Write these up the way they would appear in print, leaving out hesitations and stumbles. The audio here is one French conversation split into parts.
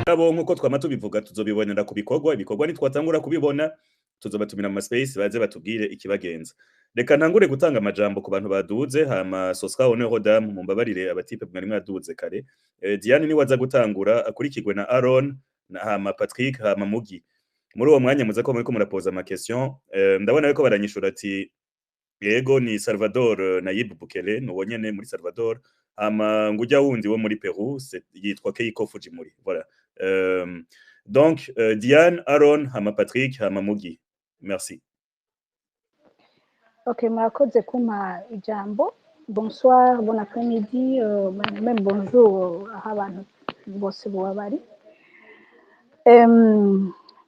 mugabo nkuko twama tubivuga tuzobibonera ku bikorwa nitwatangura kubibona tuzobatumira mu space baze batubwire ikibagenza. Reka ntangure gutanga amajambo ku bantu baduze hama Sosra Honor Dame mumbabarire abatipe mwari mwaduze kare. Diane ni waza gutangura akurikirwe na Aaron na hama Patrick hama Mugi. Muri uwo mwanya muza ko muriko murapoza ama question ndabona yuko baranyishura ati yego ni Salvador Nayib Bukele nuwo nyene muri Salvador hama ngujya wundi wo muri Peru yitwa Keiko Fujimori. Voilà. Donc Diane, Aaron hama Patrick hama Mugi. Merci. Ok, murakoze kumpa ijambo. Bonsoir, bon après-midi, même bonjour aho abantu bose boba bari.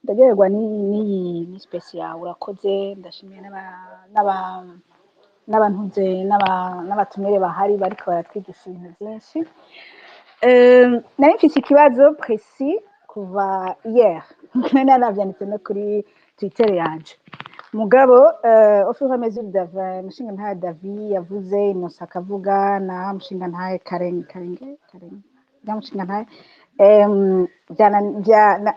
Ndagererwa ni special urakoze ndashimiye n'abantuze n'abatumire bahari bariko baratwigisha ibintu byinshi. Nari mfise ikibazo précis kuva hier. Nanavyanditse no kuri Twitter yanje. Mugabo au fur et à mesure mushinga ntaye David yavuze Innocent akavuga na mushinga ntaye Karenge mushinga ntaye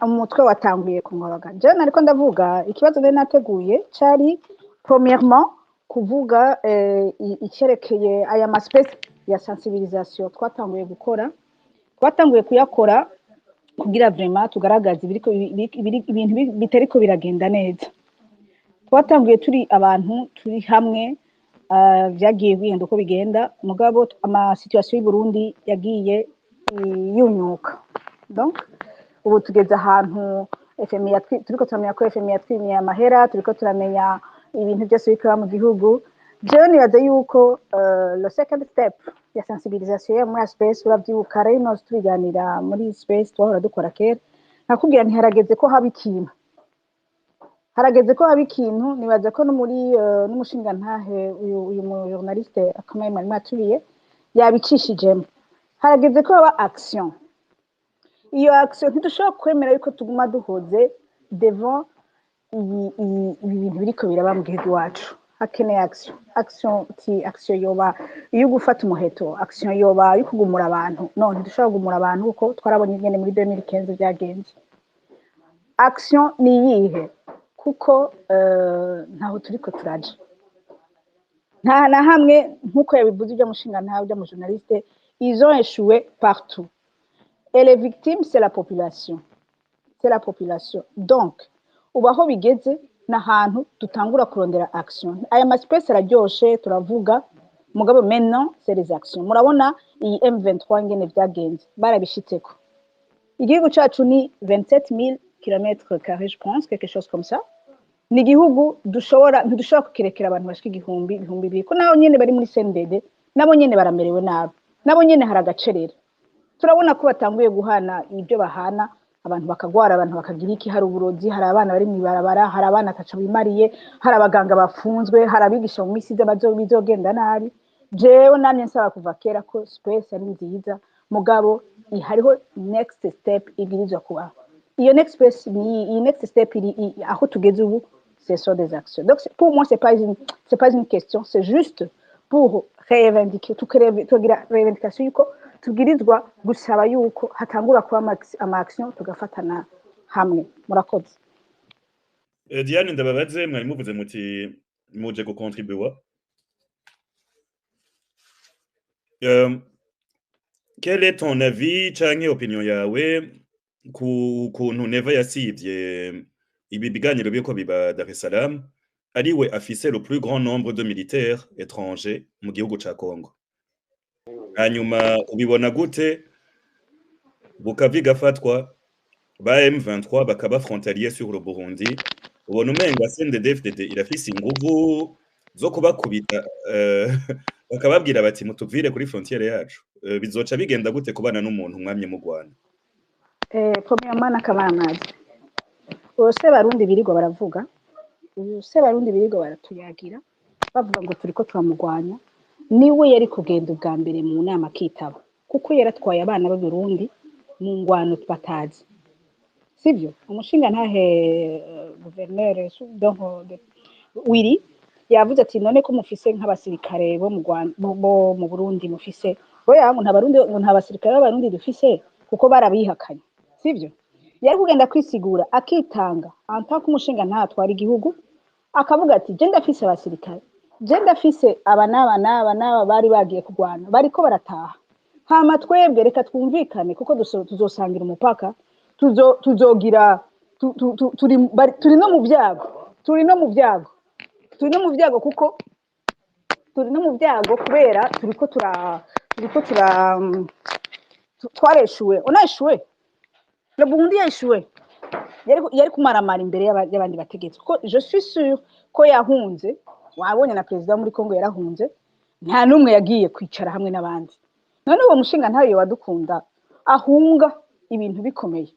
umutwe watanguye kunkoroga. Je nariko ndavuga ikibazo nari nateguye cari premièrement kuvuga icyerekeye aya space ya sensibilisation twatanguye kuyakora kugira vraiment tugaragaza ibintu bitariko biragenda neza. Twatanguye turi abantu turi hamwe vyagiye bihenda uko bigenda mugabo ama situation y'u Burundi yagiye yunyuka. Donc ubu tugeze ahantu FMI turiko turamenya ko FMI yatwimiye amahera turiko turamenya ibintu byose bikora mu gihugu. Je nibaza yuko le second step ya sensibilisation ya muri space uravyibuka rero tubiganira muri space twahora dukora kera nakubwira ntiharageze ko haba ikintu nibaza ko no muri n'umushinga ntahe uyu journaliste akomeye mari maturiye yabicishijemo. Harageze ko haba action. Iyo action ntidushobora kwemera yuko tuguma duhoze devant ibintu biriko biraba mu gihugu wacu. Hakeneye action yoba iyo gufata umuheto, action yoba yo kugumura abantu. No ntidushobora kugumura abantu kuko twarabonye nyene muri 2015 byagenze. Action ni yihe kuko ntaho turiko turaje. Nta na hamwe nkuko yabivuze ibyo mushinga ntawe byo mu journaliste ils ont échoué partout. Et les victimes c'est la population. Donc ubaho bigeze n'ahantu tutangura kurondera action. Aya space araryoshe turavuga mugabo maintenant c'est les actions. Murabona iyi M23 ngene byagenze barabishitseko. Igihugu cacu ni 27000 km² je pense quelque chose comme ça. Ni igihugu ntidushobora kukirekera abantu bashika ibihumbi bibiri ko naho nyene bari muri CNDD nabo nyene baramerewe nabi nabo nyene haragacerera. Turabona ko batanguye guhana ibyo bahana abantu bakagwara abantu bakagira iki hari uburozi hari abana bari mwibarabara hari abana ataca bimariye hari abaganga bafunzwe hari abigisha mu misi bizogenda nabi. Jewe namye nsaba kuva kera ko space ari nziza mugabo hariho next step ibwirizwa kuba. Iyo next step aho tugeze ubu ce sont des actions. Donc pour moi c'est pas une question, c'est juste pour revendiquer tugira revendication yuko tubwirizwa gusaba yuko hatangura kuba ama action tugafatana hamwe. Murakoze. Diane ndababaze mwari muvuze muti muje gukontribuer. Quel est ton avis canke opinion yawe ku kuntu Neva yasivye ibi biganiro biko biba Dar es Salaam ariwe afise le plus grand nombre de militaires étrangers mu gihugu ca Congo. Hanyuma ubibona gute Bukavu gafatwa ba M23 bakaba frontalier sur le Burundi ubona umenga CNDD-FDD irafise inguvu zo kubakubita bakababwira bati mutuvire kuri frontiere yacu bizoca bigenda gute kubana n'umuntu mwamye mu Rwanda? Premièrement nakabanaje bose barundi birigo baravuga bose barundi birigo baratuyagira bavuga ngo turiko turamugwanya niwe yari kugenda ubwa mbere mu nama kitaba kuko yaratwaye abana b'Abarundi mu ngwano batazi sivyo. Umushinga ntahe gouverneur donc wiri yavuze ati none ko mufise nk'abasirikare bo mu Rwanda bo mu Burundi mufise oya ngo nta basirikare b'Abarundi dufise kuko barabihakanye sivyo yari kugenda kwisigura akitanga antako umushinga ntatwara igihugu akavuga ati je ndafise abasirikare je ndafise aba n'aba bari bagiye kurwana bariko barataha hama twebwe reka twumvikane kuko tuzosangira umupaka tuzogira turi no mu byago kuko turi no mu byago kubera twareshuwe unashuwe le Burundi yeshuwe yari kumaramara imbere y'abandi bategetsi kuko je suis sûr ko yahunze wabonye na president muri Kongo yarahunze nta numwe yagiye kwicara hamwe n'abandi none uwo mushinga ntayo wadukunda ahunga ibintu bikomeye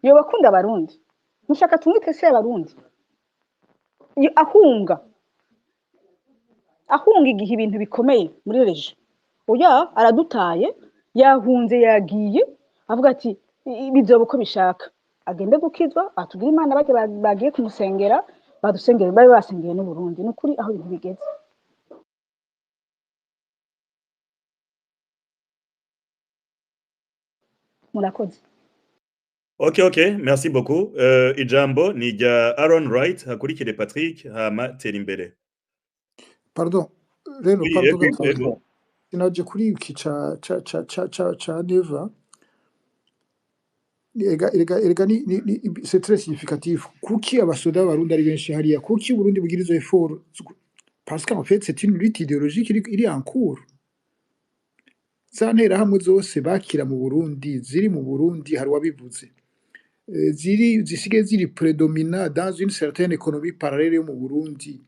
yo bakunda abarundi mushaka tumwite se abarundi ahunga igihe ibintu bikomeye muri reje oya aradutaye yahunze yagiye avuga ati bizoba uko bishaka agende gukizwa atubwire imana bagiye kumusengera badusengere babe basengeye n'u Burundi n'ukuri aho ibintu bigeze murakoze. Ok, merci beaucoup. Ijambo ni rya Aaron Wright hakurikire Patrick hama tera imbere. Pardon, rero Oui, pardon. Sinaje kuri iki cha Neva. C'est très significatif. Kuki abasoda barundi ari benshi hariya kuki Burundi bugira izo effort parce qu'en fait c'est une lutte idéologique iri en cours. Zantera hamwe zose bakira mu Burundi ziri mu Burundi hari wabivuze. Zisigaye ziri prédominant dans une certaine économie parallèle yo mu Burundi.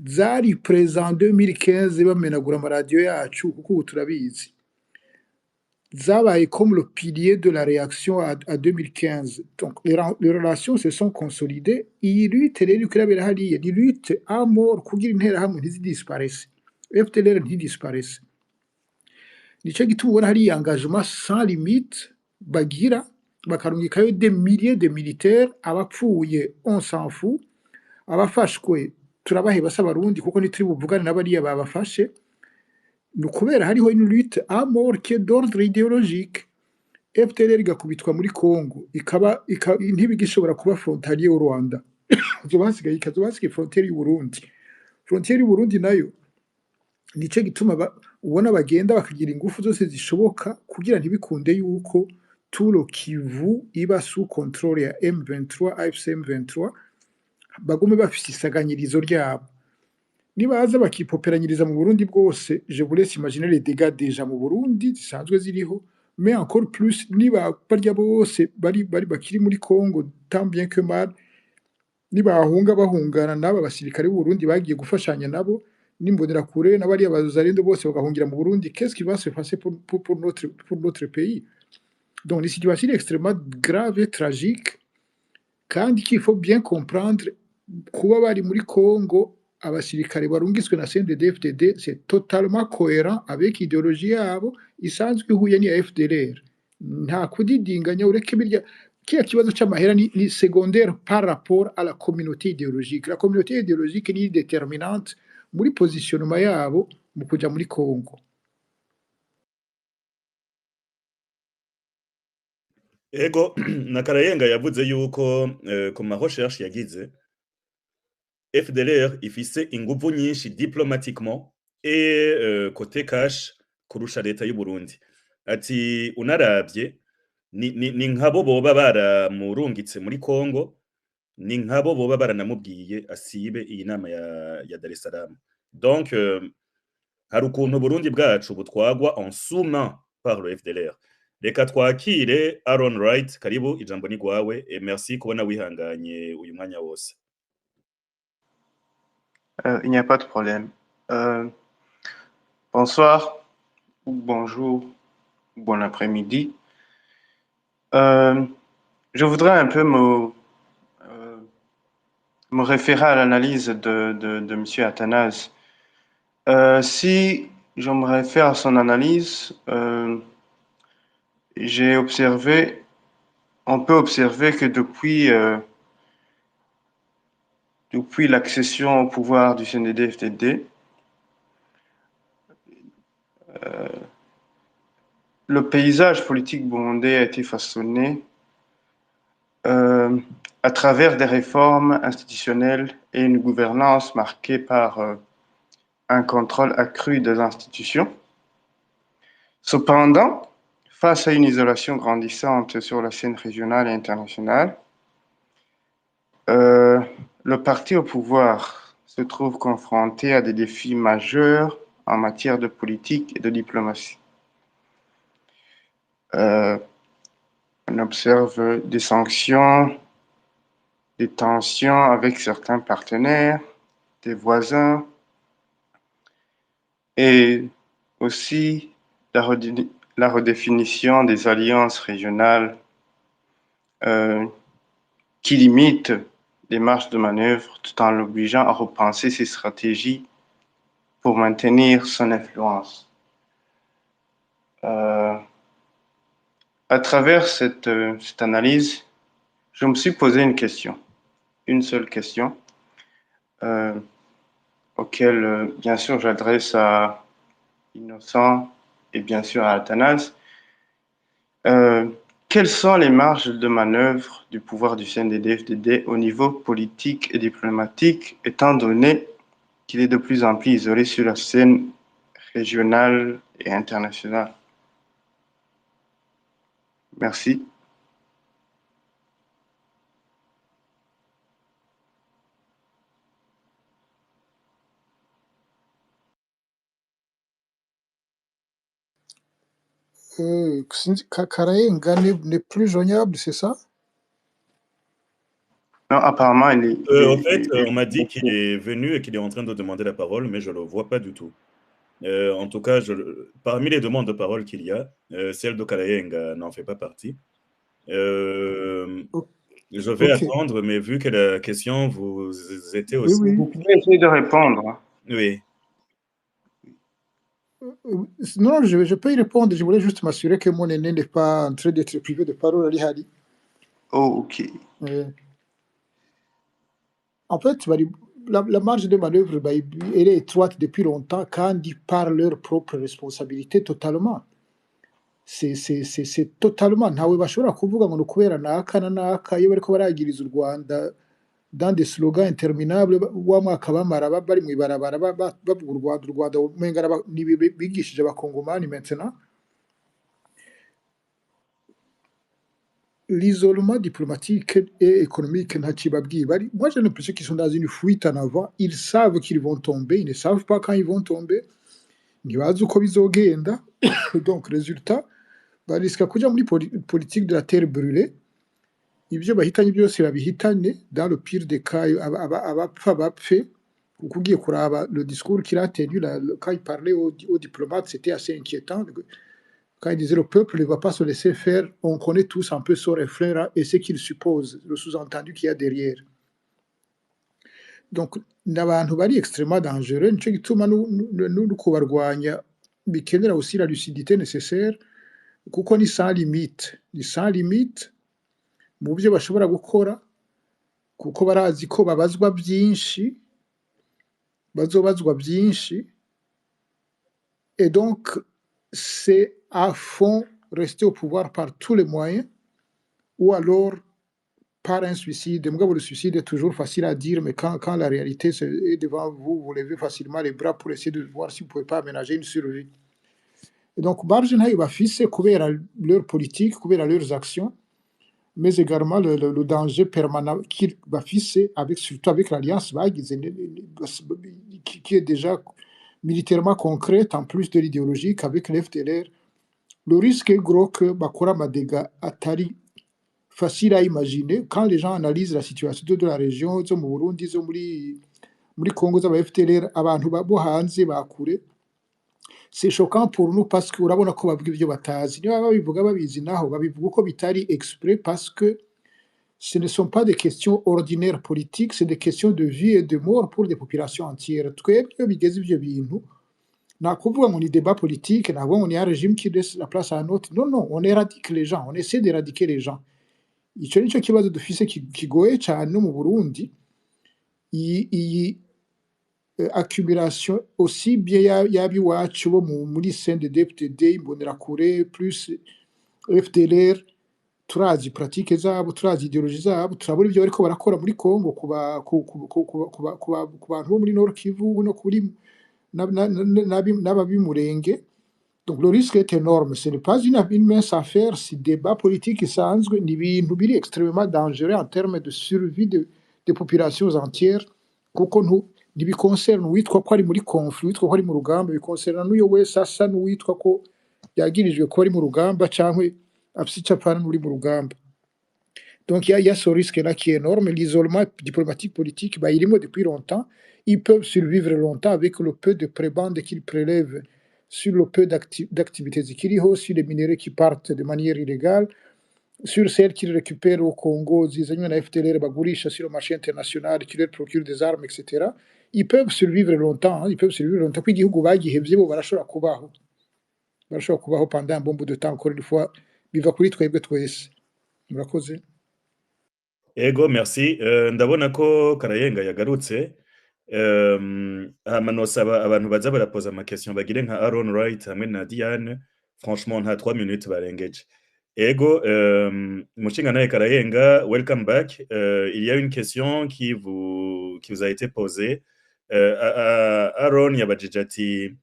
Zari présent 2015 bamenagura amaradiyo yacu kuko ubu turabizi. Zabaye comme le pilier de la réaction à 2015. Donc, les relations se sont consolidées. Iyi lutte rero kirabera hariya ni lutte à mort kugira interahamwe ntizidisparesse. FDLR ntidisparesse. Nico gituma ubona hari engagement sans limite bagira bakarungikayo des milliers de militaires abapfuye on s'en fout abafashwe turabaheba s'abarundi kuko nituri buvugane n'abariya babafashe ni ukubera hariho une lutte à mort qui est d'ordre idéologique. FDLR igakubitwa muri Congo ntibigishobora kuba frontalier y'u Rwanda zoba hasigaye frontière y'u Burundi. Frontière y'u Burundi nayo nico gituma ubona bagenda bakagira ingufu zose zishoboka kugira ntibikunde yuko tout le Kivu iba sous contrôle ya M23 AFC M23 bagume bafise isaganyirizo ryabo. Nibaza bakipoperanyiriza mu Burundi bwose je vous laisse imaginer les dégâts déjà mu Burundi zisanzwe ziriho mais encore plus niba barya bose bari bakiri muri Congo tant bien que mal bahungana n'aba basirikare b'u Burundi bagiye gufashanya nabo nimbonera kure n'abari abazarendo bose bagahungira mu Burundi qu'est-ce qui va se passer pour notre pays. Donc les situations extrêmement graves et tragiques kandi qu'il faut bien comprendre kuba bari muri Congo abasirikare barungitswe na CNDD-FDD c'est totalement cohérent avec idéologie yabo isanzwe ihuye ni FDLR. Nta kudidinganya ureke birya kiya kibazo c'amahera ni secondaire par rapport à la communauté idéologique. La communauté idéologique ni déterminante muri positionnement yabo mu kuja muri Congo. Ego Nakarayenga yavuze yuko ku ma recherche yagize FDLR ifise inguvu nyinshi diplomatiquement et côté cash kurusha leta y'u Burundi. Ati unaravye ni nkabo boba baramurungitse muri Congo ni nkabo boba baranamubwiye asibe iyi nama ya Dar es Salaam. Donc hari ukuntu Burundi bwacu butwagwa en sous-main par le FDLR. Reka twakire Aaron Wright karibu ijambo ni gwawe et merci kubona wihanganye uyu mwanya wose. Il n'y a pas de problème. Bonsoir, ou bonjour, ou bon après-midi. Je voudrais un peu me référer à l'analyse de M. Athanase. Si je me réfère à son analyse, j'ai observé, on peut observer que depuis l'accession au pouvoir du CNDD-FDD, le paysage politique burundais a été façonné à travers des réformes institutionnelles et une gouvernance marquée par un contrôle accru des institutions. Cependant, face à une isolation grandissante sur la scène régionale et internationale, le parti au pouvoir se trouve confronté à des défis majeurs en matière de politique et de diplomatie. On observe des sanctions, des tensions avec certains partenaires, des voisins, et aussi la redéfinition des alliances régionales qui limitent les marges de manœuvre tout en l'obligeant à repenser ses stratégies pour maintenir son influence. À travers cette analyse, je me suis posé une seule question, auquel, bien sûr, j'adresse à Innocent et bien sûr à Athanase. Quelles sont les marges de manœuvre du pouvoir du CNDD-FDD au niveau politique et diplomatique, étant donné qu'il est de plus en plus isolé sur la scène régionale et internationale? Merci. Karayenga n'est plus joignable, c'est ça? Non, apparemment, En fait, on m'a dit qu'il est venu et qu'il est en train de demander la parole, mais je ne le vois pas du tout. En tout cas, parmi les demandes de parole qu'il y a, celle de Karayenga n'en fait pas partie. O- Je vais Ok, attendre, mais vu que la question vous était oui, aussi... oui. Vous pouvez essayer de répondre. Oui. Non, je peux y répondre. Je voulais juste m'assurer que mon aîné n'est pas en train d'être privé de parole à l'IHADI. Oh, ok. En fait, la marge de manœuvre, elle est étroite depuis longtemps quand ils parlent leur propre responsabilité totalement. C'est totalement ntawe bashobora kuvuga ngo ni ukubera naka na naka iyo bariko baragiriza u Rwanda dans des slogans interminables wa mwaka bamara bari mu ibarabara bavuga u Rwanda umenga bigishije abakongomani maintenant. L'isolement diplomatique et économique moi j'ai l'impression qu'ils sont dans une fuite en avant. Ils savent qu'ils vont tomber, ils ne savent pas quand ils vont tomber. Ntibazi uko bizogenda. Donc résultat barisika kuja muri politique de la terre brûlée. Ibyo bahitanye byose babihitane dans le pire des cas abapfa bapfe. Kuko ugiye kuraba le discours qu'il a tenu quand il parlait aux diplomates, c'était assez inquiétant. Quand il disait le peuple ne va pas se laisser faire, on connaît tous un peu son référent et ce qu'il suppose, le sous-entendu qu'il y a derrière. Donc, n'abantu bari extrêmement dangereux, nico gituma no kubarwanya bikenera aussi la lucidité nécessaire, kuko ni sans limite, mu byo bashobora gukora, kuko barazi ko babazwa byinshi, bazobazwa byinshi, et donc c'est à fond rester au pouvoir par tous les moyens, ou alors par un suicide. Le suicide est toujours facile à dire, mais quand la réalité est devant vous, vous levez facilement les bras pour essayer de voir si vous ne pouvez pas aménager une survie. Et donc, marge ntayo bafise kubera leur politique, kubera leurs actions, mais également le danger permanent qu'ils bafise, surtout avec l'alliance bagize, qui est déjà militairement concrète, en plus de l'idéologique, avec l'FDLR. Le risque est gros que bakora amadega atari facile à imaginer. Quand les gens analysent la situation de la région, zo mu Burundi, zo muri Congo, z'aba FDLR, abantu bo hanze bakure, c'est choquant pour nous parce que urabona ko bavuga ibyo batazi. Niba babivuga babizi naho, babivuga uko bitari exprès parce que ce ne sont pas des questions ordinaires politiques, c'est des questions de vie et de mort pour des populations entières. Twebwe iyo bigeze ivyo bintu, nta kuvuga ngo ni débat politique, ntabwo ngo ni un régime qui laisse la place à un autre. Non, non, on éradique les gens, on essaie d'éradiquer les gens. Icyo nicyo kibazo dufise kigoye cyane no mu Burundi. Iyi accumulation aussi bien y'iwacu bo muri CNDD-FDD, Imbonerakure plus FDLR, turazi pratique zabo, turazi ideologie zabo, turabona ibyo bariko barakora muri Congo ku bantu bo muri Nord Kivu no kuri n'ababimurenge. Donc le risque est énorme. Ce n'est pas une mince affaire. Si débat politique isanzwe ni ibintu biri extrêmement dangereux en termes de survie de populations entières, kuko ntibiconcerne uwitwa ko ari muri conflit, uwitwa ko ari mu rugamba, biconcerne n'uyo wese asa n'uwitwa ko yagirijwe ko ari mu rugamba canke afise ico apfana n'uri mu rugamba. Donc il y a ce risque-là qui est énorme. L'isolement diplomatique, politique, il est depuis longtemps. Ils peuvent survivre longtemps avec le peu de prébendes qu'ils prélèvent sur le peu d'activités zikiriho, sur les minéraux qui partent de manière illégale, sur celles qu'ils récupèrent au Congo, zizanywe na FDLR bagurisha sur le marché international, qui leur procurent des armes, etc. Ils peuvent survivre longtemps, hein, ils peuvent survivre longtemps. Ko igihugu bagihevye bo barashobora kubaho. Barashobora kubaho pendant un bon bout de temps, encore une fois, biva kuri twebwe twese. Murakoze. Ego, merci. Ndabona ko Karayenga yagarutse. Hama nosaba abantu baza barapoza ama question bagire nka Aaron Wright hamwe na Diane. Franchement, nta 3 minutes barengeje. Ego, Mushinga naye Karayenga, welcome back. Il y a une question qui vous a été posée. Aaron yabajije ati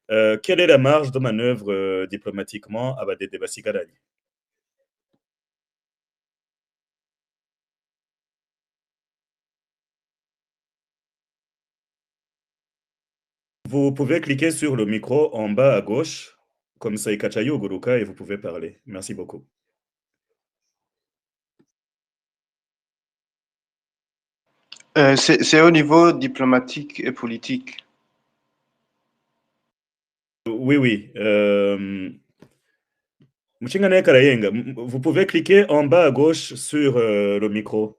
quelle est la marge de manœuvre diplomatiquement abadede basigaranye? Vous pouvez cliquer sur le micro en bas à gauche, comme ça ikacha yuguruka et vous pouvez parler. Merci beaucoup. C'est au niveau diplomatique et politique. Oui. Mchingane Karayenga, vous pouvez cliquer en bas à gauche sur le micro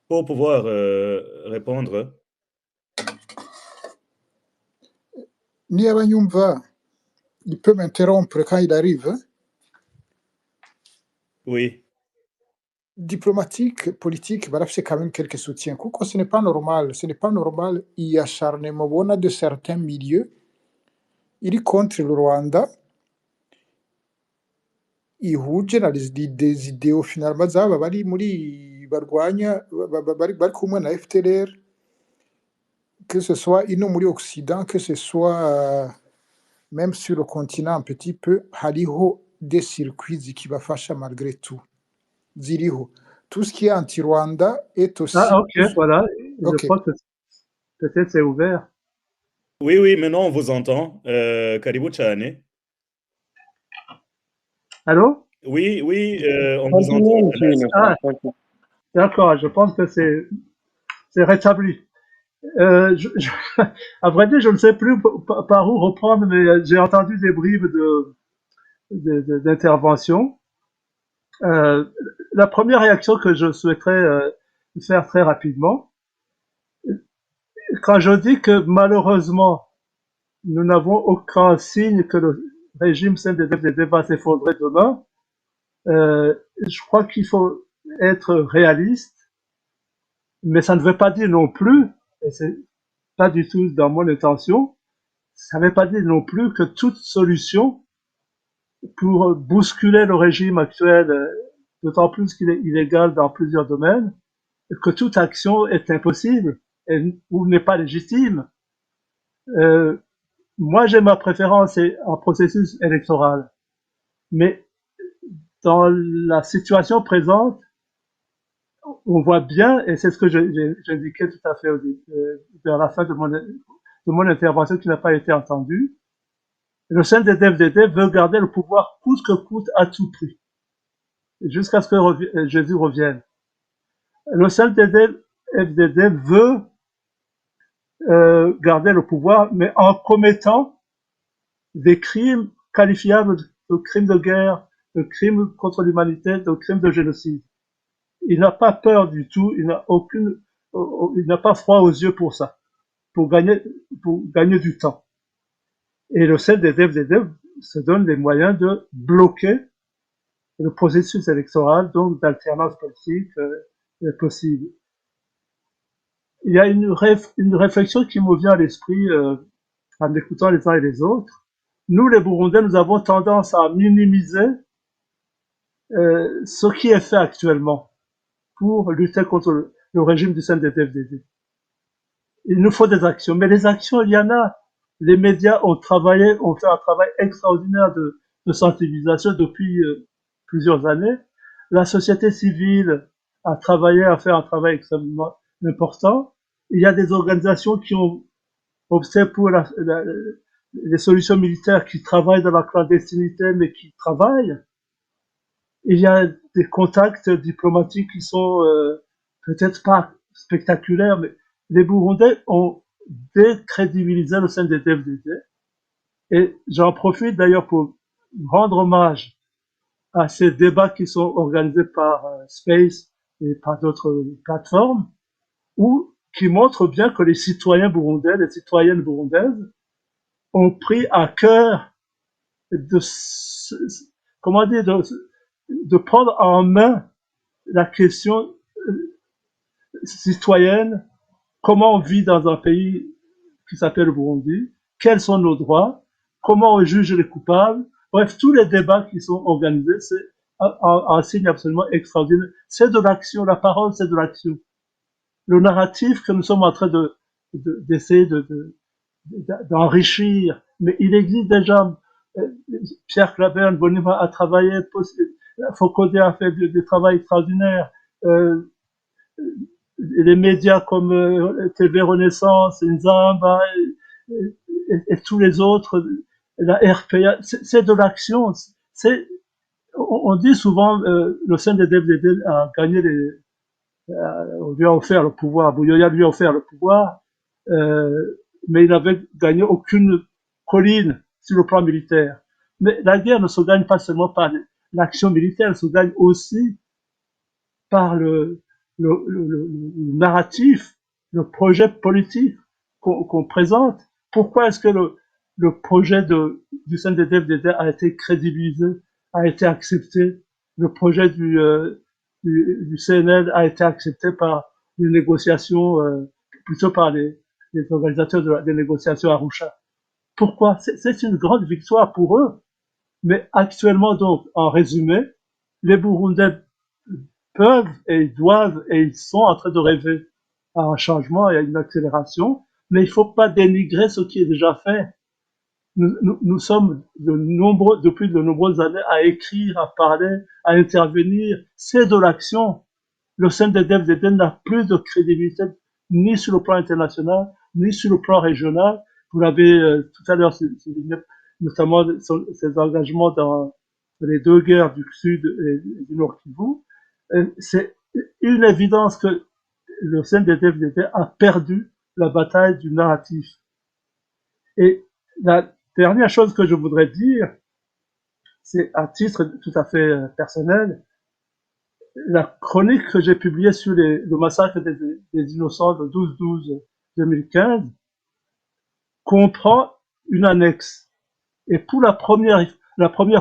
pour pouvoir répondre. Niba nyumva, il peut m'interrompre quand il arrive. Oui. Diplomatique, politique, barafise quand même quelques soutiens. Kuko ce n'est pas normal, il y a acharnement bona de certains milieux. Il est contre le Rwanda. Ihuje na des idéaux finalement zaba bari muri barwanya bari kumwe na FDLR, que ce soit ino muri Occident, que ce soit même sur le continent un petit peu, hariho des circuits qui bafasha malgré tout. Ziriho. Tout ce qui est anti-Rwanda est aussi... Ah, ok, voilà. Okay. Je crois que peut-être c'est ouvert. Oui, maintenant on vous entend. Karibu Chane. Allô? Oui, on vous entend. Ah, d'accord, je pense que c'est rétabli. À vrai dire, je ne sais plus par où reprendre, mais j'ai entendu des bribes d'intervention. La première réaction que je souhaiterais faire très rapidement, quand je dis que malheureusement, nous n'avons aucun signe que le régime CNDD-FDD va s'effondrer demain, je crois qu'il faut être réaliste, mais ça ne veut pas dire non plus, et c'est pas du tout dans mon intention, ça ne veut pas dire non plus que toute solution pour bousculer le régime actuel, d'autant plus qu'il est illégal dans plusieurs domaines, que toute action est impossible ou n'est pas légitime. Moi, j'ai ma préférence en processus électoral, mais dans la situation présente, on voit bien, et c'est ce que j'indiquais tout à fait vers la fin de mon intervention qui n'a pas été entendue, le CNDD-FDD veut garder le pouvoir coûte que coûte à tout prix, jusqu'à ce que Jésus revienne. Le CNDD-FDD veut garder le pouvoir, mais en commettant des crimes qualifiables de crimes de guerre, de crimes contre l'humanité, de crimes de génocide. Il n'a pas peur du tout, il n'a pas froid aux yeux pour ça, pour gagner du temps. Et le CNDD-FDD se donne les moyens de bloquer le processus électoral, donc d'alternance politique possible. Il y a une réflexion qui me vient à l'esprit en écoutant les uns et les autres. Nous, les Burundais, nous avons tendance à minimiser ce qui est fait actuellement pour lutter contre le régime du CNDD-FDD. Il nous faut des actions, mais les actions, il y en a. Les médias ont fait un travail extraordinaire de sensibilisation depuis plusieurs années. La société civile a travaillé à faire un travail extrêmement important. Il y a des organisations qui ont opté pour les solutions militaires qui travaillent dans la clandestinité, mais qui travaillent. Il y a des contacts diplomatiques qui sont peut-être pas spectaculaires, mais les Burundais ont décrédibilisé le CNDD-FDD. Et j'en profite d'ailleurs pour rendre hommage à ces débats qui sont organisés par Space et par d'autres plateformes, où qui montrent bien que les citoyens burundais, les citoyennes burundaises, ont pris à cœur de comment dire de prendre en main la question citoyenne, comment on vit dans un pays qui s'appelle le Burundi, quels sont nos droits, comment on juge les coupables. Bref, tous les débats qui sont organisés, c'est un signe absolument extraordinaire. C'est de l'action, la parole, c'est de l'action. Le narratif que nous sommes en train d'essayer d'enrichir, mais il existe déjà. Pierre Claver, Bonima a travaillé, Foucauldet a fait du travail extraordinaire. Les médias comme TV Renaissance, Nzamba et tous les autres, la RPA, c'est de l'action. On dit souvent le CNDD-FDD a gagné on lui a offert le pouvoir, Bouyoya lui a offert le pouvoir, mais il n'avait gagné aucune colline sur le plan militaire. Mais la guerre ne se gagne pas seulement par l'action militaire, elle se gagne aussi par le narratif, le projet politique qu'on présente. Pourquoi est-ce que le projet du CNDD-FDD a été crédibilisé, a été accepté? Le projet du CNL a été accepté par les négociations, plutôt par les organisateurs des négociations à Arusha. Pourquoi? C'est une grande victoire pour eux. Mais actuellement, donc, en résumé, les Burundais peuvent et ils doivent et ils sont en train de rêver à un changement et à une accélération, mais il ne faut pas dénigrer ce qui est déjà fait. Nous sommes depuis de nombreuses années à écrire, à parler, à intervenir. C'est de l'action. Le CNDD-FDD n'a plus de crédibilité ni sur le plan international, ni sur le plan régional. Vous l'avez tout à l'heure souligné, notamment ses engagements dans les deux guerres du Sud et du Nord Kivu. C'est une évidence que le CNDD-FDD a perdu la bataille du narratif. Et la dernière chose que je voudrais dire, c'est à titre tout à fait personnel, la chronique que j'ai publiée sur le massacre des innocents le 12-12-2015 comprend une annexe. Et pour la première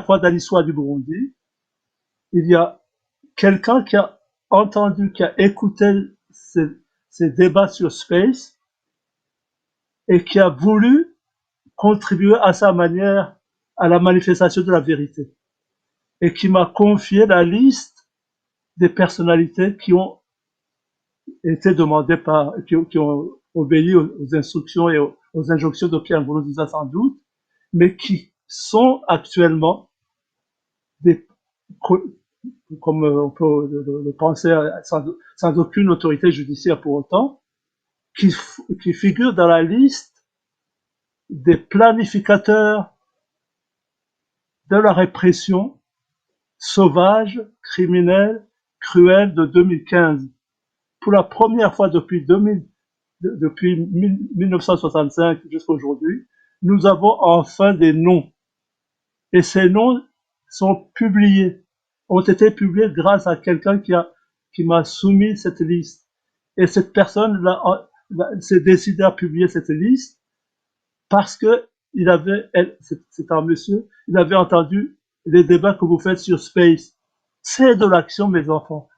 fois dans l'histoire du Burundi, il y a quelqu'un qui a entendu, qui a écouté ces débats sur Space et qui a voulu contribuer à sa manière à la manifestation de la vérité et qui m'a confié la liste des personnalités qui ont été demandées qui ont obéi aux instructions et aux injonctions de Pierre Nkurunziza sans doute, mais qui sont actuellement comme on peut le penser sans aucune autorité judiciaire pour autant, qui figurent dans la liste des planificateurs de la répression sauvage, criminelle, cruelle de 2015. Pour la première fois depuis 1965 jusqu'à aujourd'hui, nous avons enfin des noms. Et ces noms sont publiés, ont été publiés grâce à quelqu'un qui m'a soumis cette liste. Et cette personne s'est décidé à publier cette liste parce que c'est un monsieur, il avait entendu les débats que vous faites sur Space. C'est de l'action, mes enfants.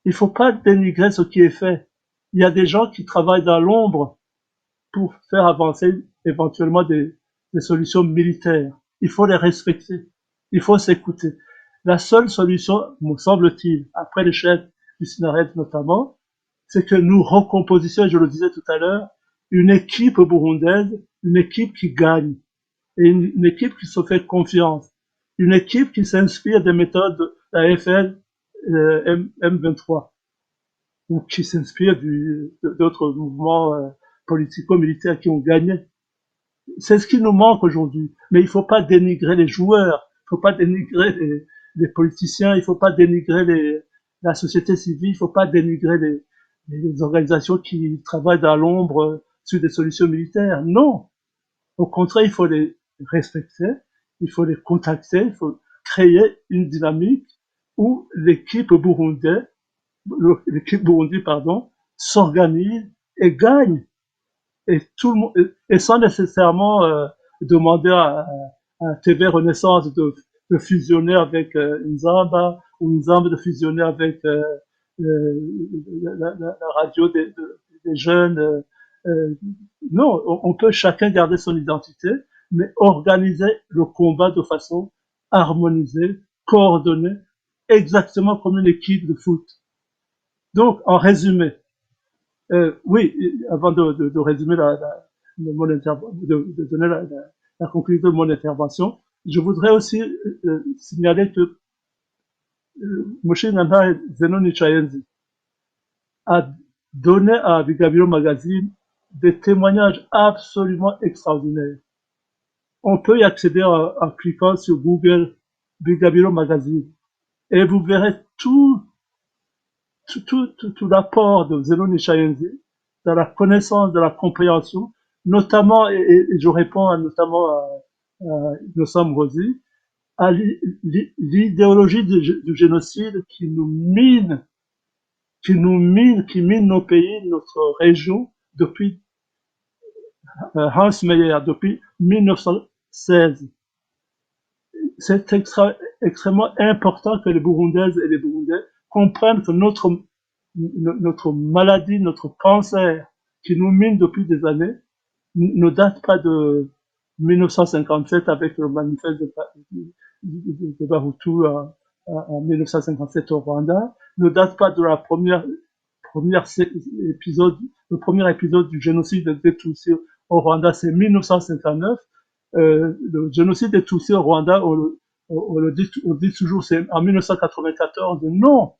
Il ne faut pas dénigrer ce qui est fait. Il y a des gens qui travaillent dans l'ombre pour faire avancer éventuellement des solutions militaires. Il faut les respecter. Il faut s'écouter. La seule solution, me semble-t-il, après l'échec du Sinared notamment, c'est que nous recompositions, je le disais tout à l'heure, une équipe burundaise, une équipe qui gagne, et une équipe qui se fait confiance, une équipe qui s'inspire des méthodes de la FL M23, ou qui s'inspire d'autres mouvements politico-militaires qui ont gagné. C'est ce qui nous manque aujourd'hui. Mais il faut pas dénigrer les joueurs, il faut pas dénigrer les politiciens, il faut pas dénigrer la société civile, il faut pas dénigrer les organisations qui travaillent dans l'ombre sur des solutions militaires. Non. Au contraire, il faut les respecter, il faut les contacter, il faut créer une dynamique où l'équipe burundaise, s'organise et gagne. Et tout le monde, et sans nécessairement demander à TV Renaissance de fusionner avec Nzamba, ou Nzamba de fusionner avec la radio des jeunes. Non, on peut chacun garder son identité, mais organiser le combat de façon harmonisée, coordonnée, exactement comme une équipe de foot. Donc, en résumé, oui, avant de résumer de donner la conclusion de mon intervention, je voudrais aussi signaler que Moshe Nana Zenoni Chayenzi a donné à Bigabiro Magazine des témoignages absolument extraordinaires. On peut y accéder en cliquant sur Google Bigabiro Magazine et vous verrez tout l'apport de Zenoni Chayenzi dans la connaissance, de la compréhension, notamment, et je réponds notamment à Innocent Mrozi, à l'idéologie du génocide qui mine nos pays, notre région, depuis Hans Meyer, depuis 1916. C'est extrêmement important que les Burundaises et les Burundais comprennent que notre maladie, notre cancer, qui nous mine depuis des années, ne date pas de 1957 avec le manifeste de Bahutu en 1957 au Rwanda, ne date pas de le premier épisode du génocide des Tutsis au Rwanda, c'est 1959. Le génocide des Tutsis au Rwanda, on le dit toujours, c'est en 1994. Non,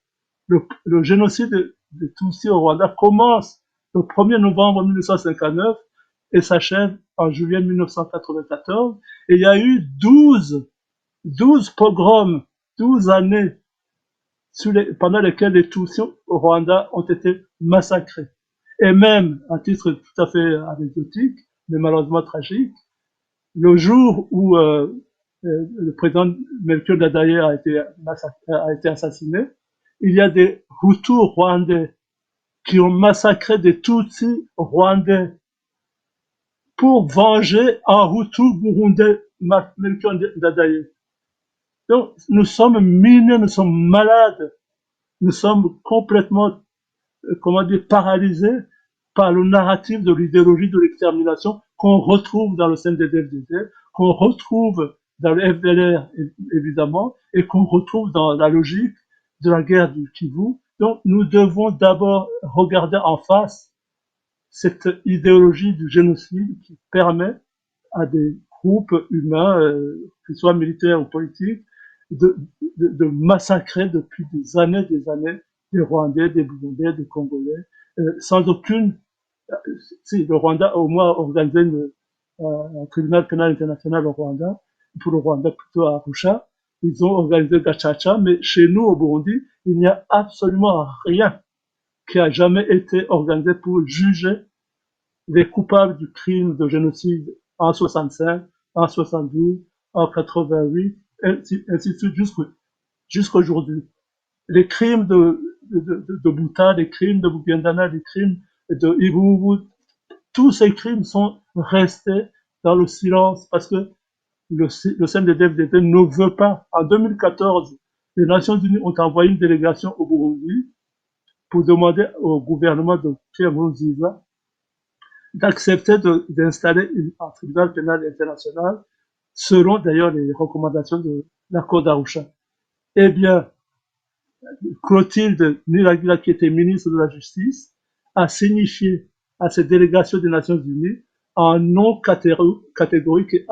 le génocide des Tutsis au Rwanda commence le 1er novembre 1959 et s'achève en juillet 1994. Et il y a eu 12 pogroms, 12 années pendant lesquelles les Tutsis au Rwanda ont été massacrés. Et même, à titre tout à fait anecdotique, mais malheureusement tragique, le jour où le président Melchior Ndadaye a été assassiné, il y a des Hutus rwandais qui ont massacré des Tutsis rwandais pour venger un Hutu burundais, Melchior Ndadaye. Donc, nous sommes minés, nous sommes malades, nous sommes complètement, paralysés par le narratif de l'idéologie de l'extermination qu'on retrouve dans le CNDD-FDD, qu'on retrouve dans le FDLR, évidemment, et qu'on retrouve dans la logique de la guerre du Kivu. Donc, nous devons d'abord regarder en face cette idéologie du génocide qui permet à des groupes humains, qu'ils soient militaires ou politiques, de massacrer depuis des années des Rwandais, des Burundais, des Congolais, sans aucune... Si, le Rwanda a au moins organisé un tribunal pénal international au Rwanda, pour le Rwanda plutôt à Arusha, ils ont organisé Gacaca, mais chez nous au Burundi, il n'y a absolument rien qui a jamais été organisé pour juger les coupables du crime de génocide en 65, en 72, en 88, ainsi de suite, jusqu'aujourd'hui. Les crimes de Bouta, les crimes de Bugendana, les crimes de Ibubu, tous ces crimes sont restés dans le silence parce que le CNDD-FDD ne veut pas. En 2014, les Nations Unies ont envoyé une délégation au Burundi pour demander au gouvernement de Pierre Nkurunziza d'accepter d'installer un tribunal pénal international selon d'ailleurs les recommandations de l'accord d'Arusha. Eh bien, Clotilde Nilagila, qui était ministre de la Justice, a signifié à cette délégation des Nations Unies un non catégorique et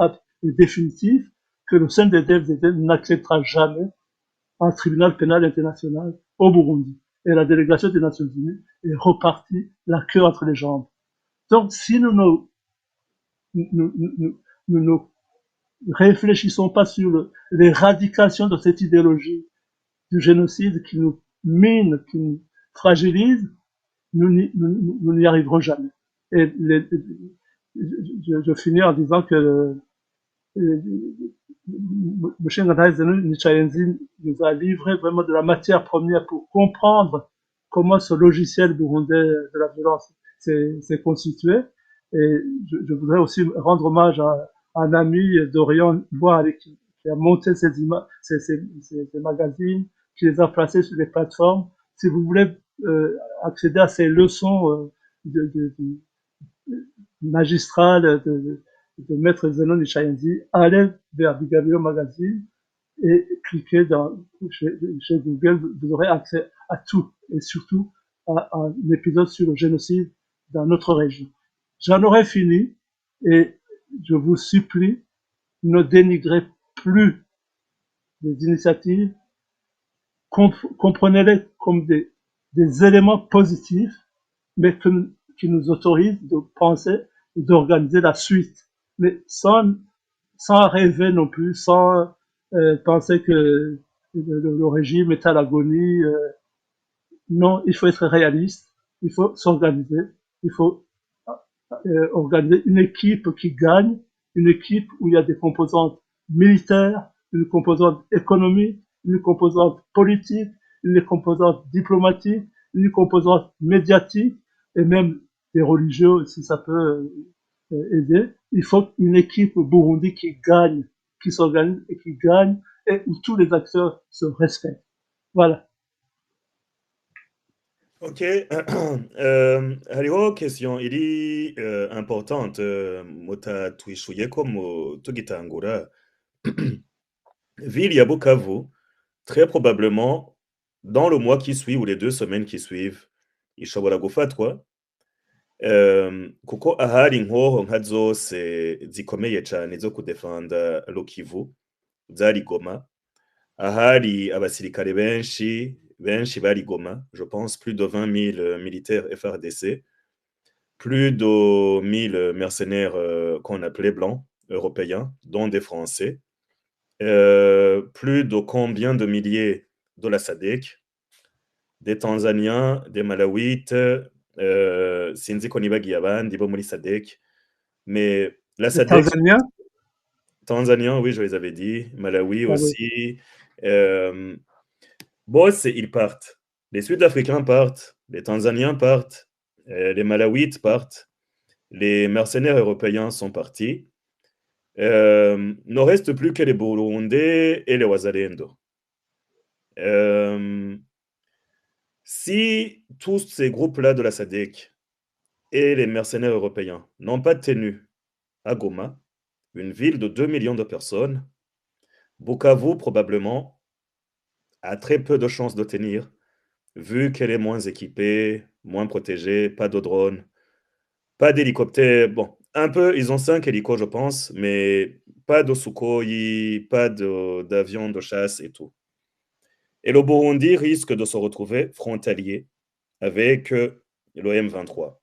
définitif que le CNDD-FDD n'acceptera jamais un tribunal pénal international au Burundi. Et la délégation des Nations Unies est repartie la queue entre les jambes. Donc, si nous ne réfléchissons pas sur l'éradication de cette idéologie du génocide qui nous mine, qui nous fragilise, nous n'y arriverons jamais. Et je finis en disant que Mushinga Nichayenzi nous a livré vraiment de la matière première pour comprendre comment ce logiciel burundais de la violence s'est constitué. Et je voudrais aussi rendre hommage à un ami Dorian Bois qui a monté ces magazines, qui les a placés sur les plateformes. Si vous voulez accéder à ces leçons magistrales de Maître Zenon Nichayenzi, allez vers Bigabio Magazine et cliquez chez Google, vous aurez accès à tout et surtout à un épisode sur le génocide dans notre région. J'en aurais fini et je vous supplie, ne dénigrez plus les initiatives, comprenez-les comme des éléments positifs, mais qui nous autorisent de penser et d'organiser la suite, mais sans rêver non plus, sans penser que le régime est à l'agonie. Non, il faut être réaliste, il faut s'organiser, il faut organiser une équipe qui gagne, une équipe où il y a des composantes militaires, une composante économique, une composante politique, une composante diplomatique, une composante médiatique et même des religieux si ça peut aider. Il faut une équipe au Burundi qui gagne, qui s'organise et qui gagne et où tous les acteurs se respectent. Voilà. Ok, hariho question iri importante mutatwishuyeko tugitangura. Ville ya Bukavu, très probablement, dans le mois qui suit ou les 2 semaines qui suivent, ishobora gufatwa kuko ahari inkoho nka zose zikomeye cane zo kudefanda Kivu zari Goma, ahari abasirikare benshi bari Goma, je pense plus de 20 000 militaires FARDC, plus de 1000 mercenaires qu'on appelait blancs européens, dont des Français, plus de combien de milliers de la SADC, des Tanzaniens, des Malawites, sinzi ko nibagiye abandi bo muri SADC, mais la SADC, Tanzaniens, oui, je les avais dit, Malawi aussi. Boss, ils partent. Les Sud-Africains partent, les Tanzaniens partent, les Malawites partent, les mercenaires européens sont partis. Ne reste plus que les Burundais et les Wazalendo. Si tous ces groupes-là de la SADC et les mercenaires européens n'ont pas tenu à Goma, une ville de 2 millions de personnes, Bukavu probablement a très peu de chances de tenir, vu qu'elle est moins équipée, moins protégée, pas de drones, pas d'hélicoptères. Bon, un peu, ils ont 5 hélicos, je pense, mais pas de Sukhoi, pas d'avions de chasse et tout. Et le Burundi risque de se retrouver frontalier avec le M23.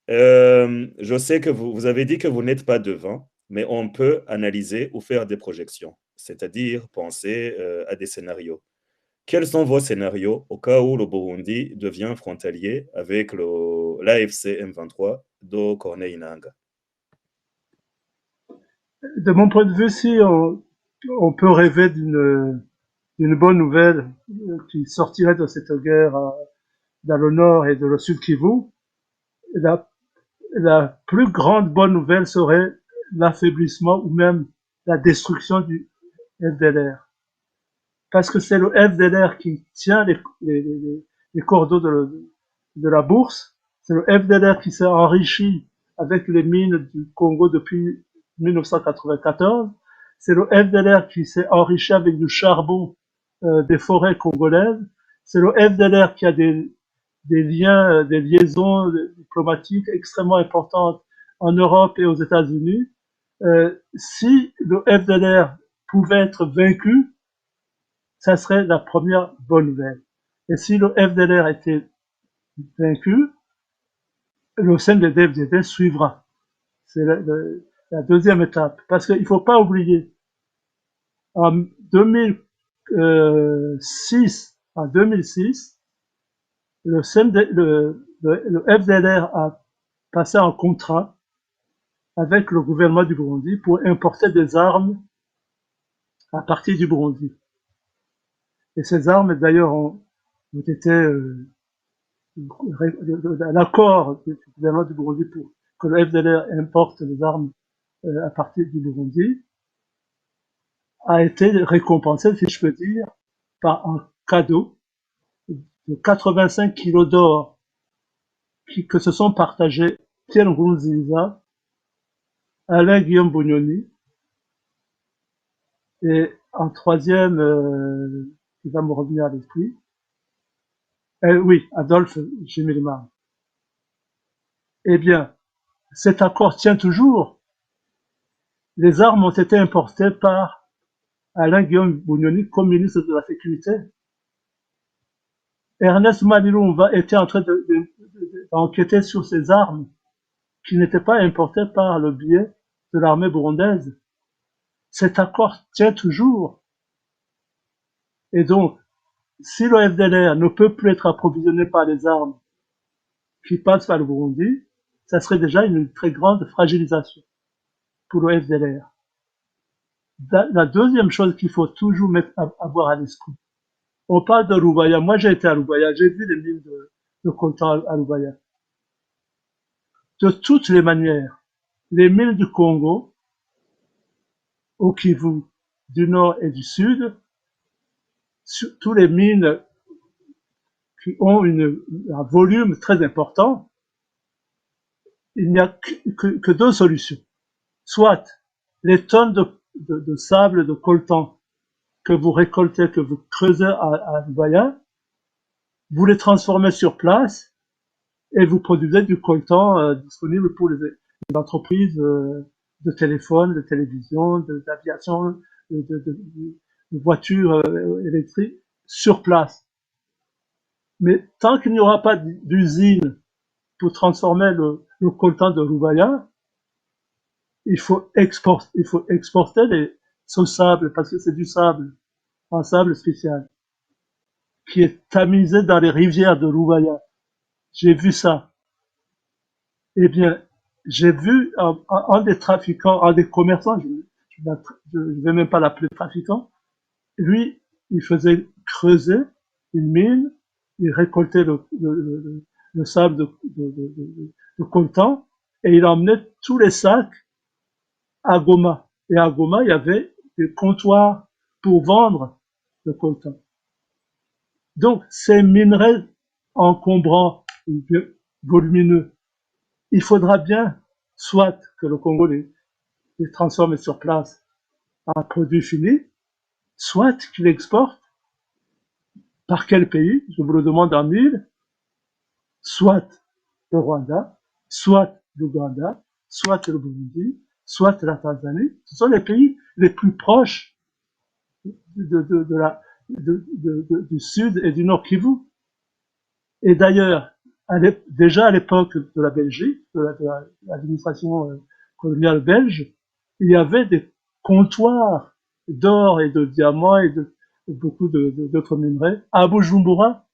Je sais que vous avez dit que vous n'êtes pas devant, mais on peut analyser ou faire des projections, c'est-à-dire penser à des scénarios. Quels sont vos scénarios au cas où le Burundi devient frontalier avec l'AFC M23 de Corneille Nangaa? De mon point de vue, si on peut rêver d'une bonne nouvelle qui sortirait de cette guerre dans le nord et de le sud Kivu, la plus grande bonne nouvelle serait l'affaiblissement ou même la destruction du FDLR. Parce que c'est le FDLR qui tient les cordeaux de la bourse. C'est le FDLR qui s'est enrichi avec les mines du Congo depuis 1994. C'est le FDLR qui s'est enrichi avec du charbon des forêts congolaises. C'est le FDLR qui a des liens, des liaisons diplomatiques extrêmement importantes en Europe et aux États-Unis. Si le FDLR pouvait être vaincu, ça serait la première bonne nouvelle. Et si le FDLR était vaincu, le CNDD-FDD suivra. C'est la deuxième étape. Parce qu'il ne faut pas oublier, en 2006, le FDLR a passé un contrat avec le gouvernement du Burundi pour importer des armes à partir du Burundi. Et ces armes, d'ailleurs, ont été l'accord du gouvernement du Burundi pour que le FDLR importe les armes à partir du Burundi a été récompensé, si je peux dire, par un cadeau de 85 kilos d'or que se sont partagés Pierre Nkurunziza, Alain Guillaume Bunyoni et un troisième qui va me revenir à l'esprit, oui, Adolphe Gémilman. Eh bien, cet accord tient toujours. Les armes ont été importées par Alain Guillaume Bunyoni comme ministre de la Sécurité. Ernest Manilumba était en train d'enquêter sur ces armes qui n'étaient pas importées par le biais de l'armée burundaise. Cet accord tient toujours. Et donc, si le FDLR ne peut plus être approvisionné par les armes qui passent par le Burundi, ça serait déjà une très grande fragilisation pour le FDLR. La deuxième chose qu'il faut toujours avoir à l'esprit, on parle de Rubaya. Moi, j'ai été à Rubaya, j'ai vu les mines de coltan à Rubaya. De toutes les manières, les mines du Congo, au Kivu, du Nord et du Sud, tous les mines qui ont un volume très important, il n'y a que deux solutions. Soit les tonnes de sable, de coltan que vous récoltez, que vous creusez à Rubaya, vous les transformez sur place et vous produisez du coltan disponible pour les entreprises de téléphone, de télévision, d'aviation, de voitures électriques sur place. Mais tant qu'il n'y aura pas d'usine pour transformer le coltan de Rubaya, il faut exporter ce sable, parce que c'est du sable, un sable spécial, qui est tamisé dans les rivières de Rubaya. J'ai vu ça. Eh bien, j'ai vu un des trafiquants, un des commerçants, je ne vais même pas l'appeler trafiquant, lui, il faisait creuser une mine, il récoltait le sable de coltan, et il emmenait tous les sacs à Goma. Et à Goma, il y avait des comptoirs pour vendre le coltan. Donc, ces minerais encombrants, volumineux, il faudra bien soit que le Congo les transforme sur place en produits finis, soit qu'il exporte. Par quel pays? Je vous le demande en mille. Soit le Rwanda, soit l'Ouganda, soit le Burundi, soit la Tanzanie. Ce sont les pays les plus proches du Sud et du Nord Kivu. Et d'ailleurs, déjà à l'époque de la Belgique, de l'administration coloniale belge, il y avait des comptoirs d'or et de diamants et de beaucoup d'autres minerais à Bujumbura.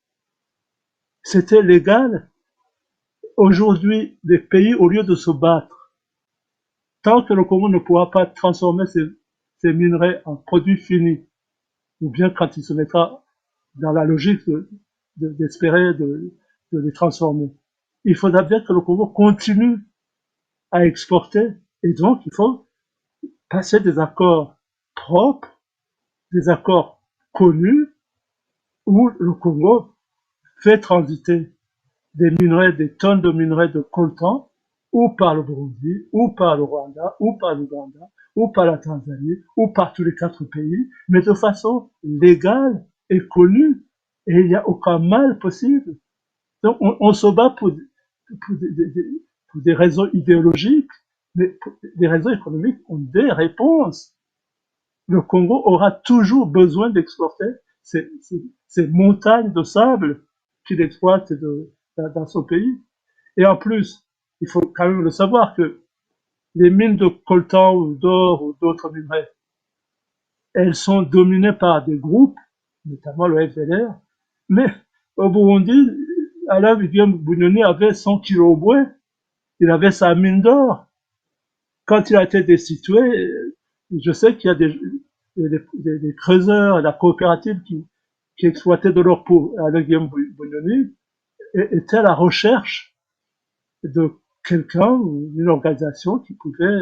C'était légal. Aujourd'hui, les pays, au lieu de se battre, tant que le Congo ne pourra pas transformer ces minerais en produits finis, ou bien quand il se mettra dans la logique d'espérer de les transformer, il faudra bien que le Congo continue à exporter, et donc il faut passer des accords propres, des accords connus, où le Congo fait transiter des minerais, des tonnes de minerais de coltan, ou par le Burundi, ou par le Rwanda, ou par l'Ouganda, ou par la Tanzanie, ou par tous les 4 pays, mais de façon légale est connu et il n'y a aucun mal possible. Donc, on se bat pour des raisons idéologiques, mais pour des raisons économiques ont des réponses. Le Congo aura toujours besoin d'exploiter ces montagnes de sable qu'il exploite dans son pays. Et en plus, il faut quand même le savoir que les mines de coltan ou d'or ou d'autres minerais, elles sont dominées par des groupes, notamment le FDLR, mais au Burundi, Alain Guillaume Bunyoni avait son Kirobwe, il avait sa mine d'or. Quand il a été destitué, je sais qu'il y a des creuseurs, la coopérative qui exploitait de l'or pour Alain Guillaume Bunyoni, était à la recherche de quelqu'un ou d'une organisation qui pouvait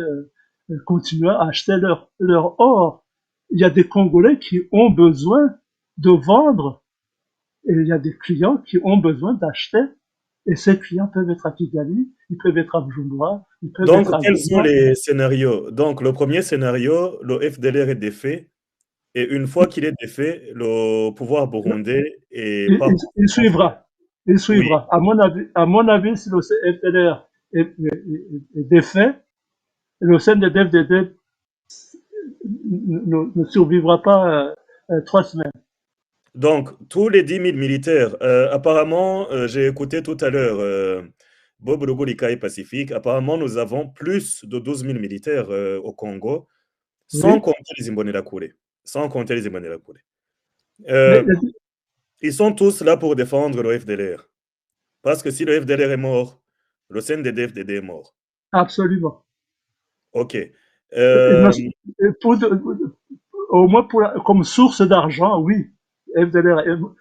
continuer à acheter leur or. Il y a des Congolais qui ont besoin de vendre et il y a des clients qui ont besoin d'acheter. Et ces clients peuvent être à Kigali, ils peuvent être à Bujumbura, ils peuvent Donc, être à quels sont Goma. les scénarios? Donc, le premier scénario, le FDLR est défait. Et une fois qu'il est défait, le pouvoir burundais est pas... Il suivra. Il Oui. suivra. À mon avis, si le FDLR est défait, le CNDD-FDD ne survivra pas 3 semaines. Donc, tous les 10 000 militaires, apparemment, j'ai écouté tout à l'heure Bob Rugurika et Pacifique, apparemment, nous avons plus de 12 000 militaires au Congo, sans Oui. compter les Imbonerakure. Sans compter les Imbonerakure. Mais, Ils sont tous là pour défendre le FDLR. Parce que si le FDLR est mort, le CNDD-FDD est mort. absolument. Ok. Au moins comme source d'argent, oui.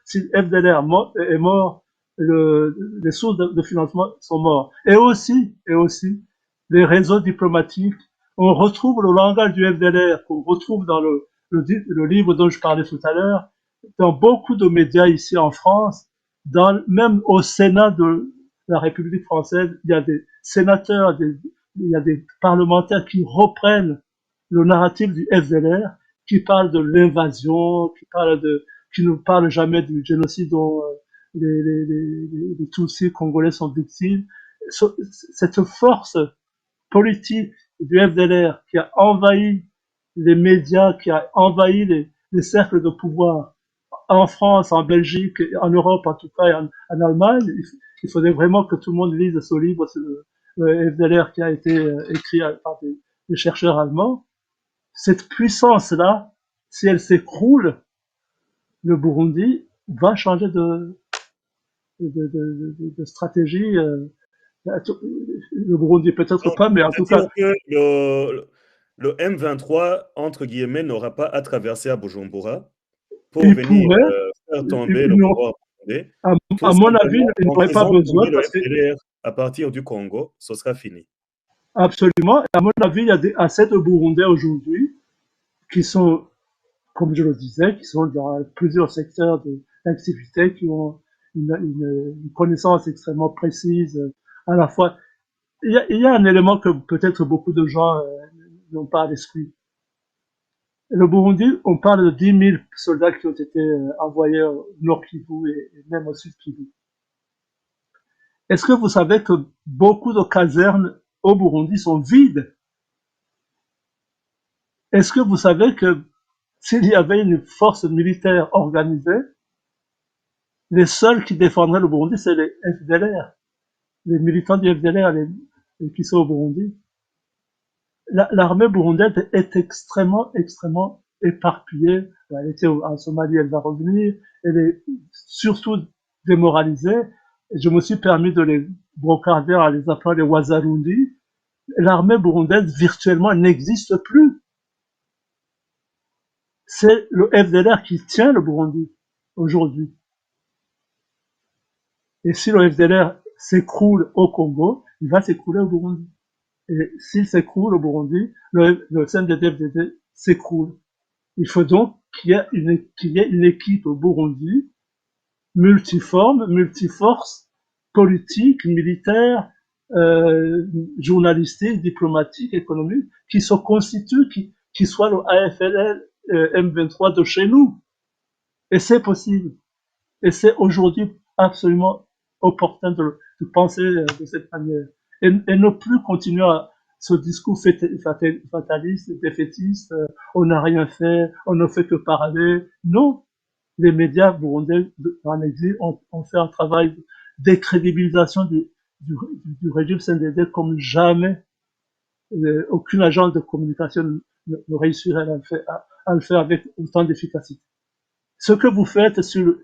Si FDLR est mort, les sources de financement sont morts. Et aussi, les réseaux diplomatiques. On retrouve le langage du FDLR qu'on retrouve dans le livre dont je parlais tout à l'heure, dans beaucoup de médias ici en France, même au Sénat de la République française, il y a des sénateurs, il y a des parlementaires qui reprennent le narratif du FDLR, qui parle de l'invasion, qui ne parle jamais du génocide dont les Tutsis congolais sont victimes. Cette force politique du FDLR qui a envahi les médias, qui a envahi les cercles de pouvoir en France, en Belgique, en Europe en tout cas, et en Allemagne, il faudrait vraiment que tout le monde lise ce livre, c'est le FDLR qui a été écrit par des chercheurs allemands. Cette puissance-là, si elle s'écroule, le Burundi va changer de stratégie. Le Burundi peut-être Donc, pas, mais en tout cas. c'est-à-dire que le M23, entre guillemets, n'aura pas à traverser à Bujumbura pour Il venir pourrait, faire tomber le il pouvoir burundais. à mon avis, Simplement, il en n'aurait pas faisant besoin tomber le parce que FDLR à partir du Congo, ce sera fini. absolument, à mon avis, il y a assez de Burundais aujourd'hui qui sont, comme je le disais, qui sont dans plusieurs secteurs d'activité, qui ont une connaissance extrêmement précise à la fois. Il y a un élément que peut-être beaucoup de gens n'ont pas à l'esprit. Le Burundi, on parle de 10 000 soldats qui ont été envoyés au Nord Kivu et même au Sud Kivu. Est-ce que vous savez que beaucoup de casernes au Burundi sont vides? Est-ce que vous savez que s'il y avait une force militaire organisée, les seuls qui défendraient le Burundi, c'est les FDLR, les militants du FDLR qui sont au Burundi? L'armée burundaise est extrêmement éparpillée. Elle était en Somalie, elle va revenir. Elle est surtout démoralisée. Et je me suis permis de les brocarder en les appelant les Wazarundi. L'armée burundaise virtuellement n'existe plus. C'est le FDLR qui tient le Burundi aujourd'hui. Et si le FDLR s'écroule au Congo, il va s'écrouler au Burundi. Et s'il s'écroule au Burundi, le CNDD-FDD s'écroule. Il faut donc qu'il y ait une équipe au Burundi, multiforme, multiforce, politique, militaire, journalistique, diplomatique, économique, qui se constitue, qui soit le AFLL M23 de chez nous. Et c'est possible. Et c'est aujourd'hui absolument opportun de penser de cette manière. Et ne plus continuer à ce discours fataliste, défaitiste, on n'a rien fait, on ne fait que parler. Non, les médias burundais en exil ont fait un travail de décrédibilisation du régime CNDD comme jamais aucune agence de communication ne réussirait à le faire avec autant d'efficacité. Ce que vous faites sur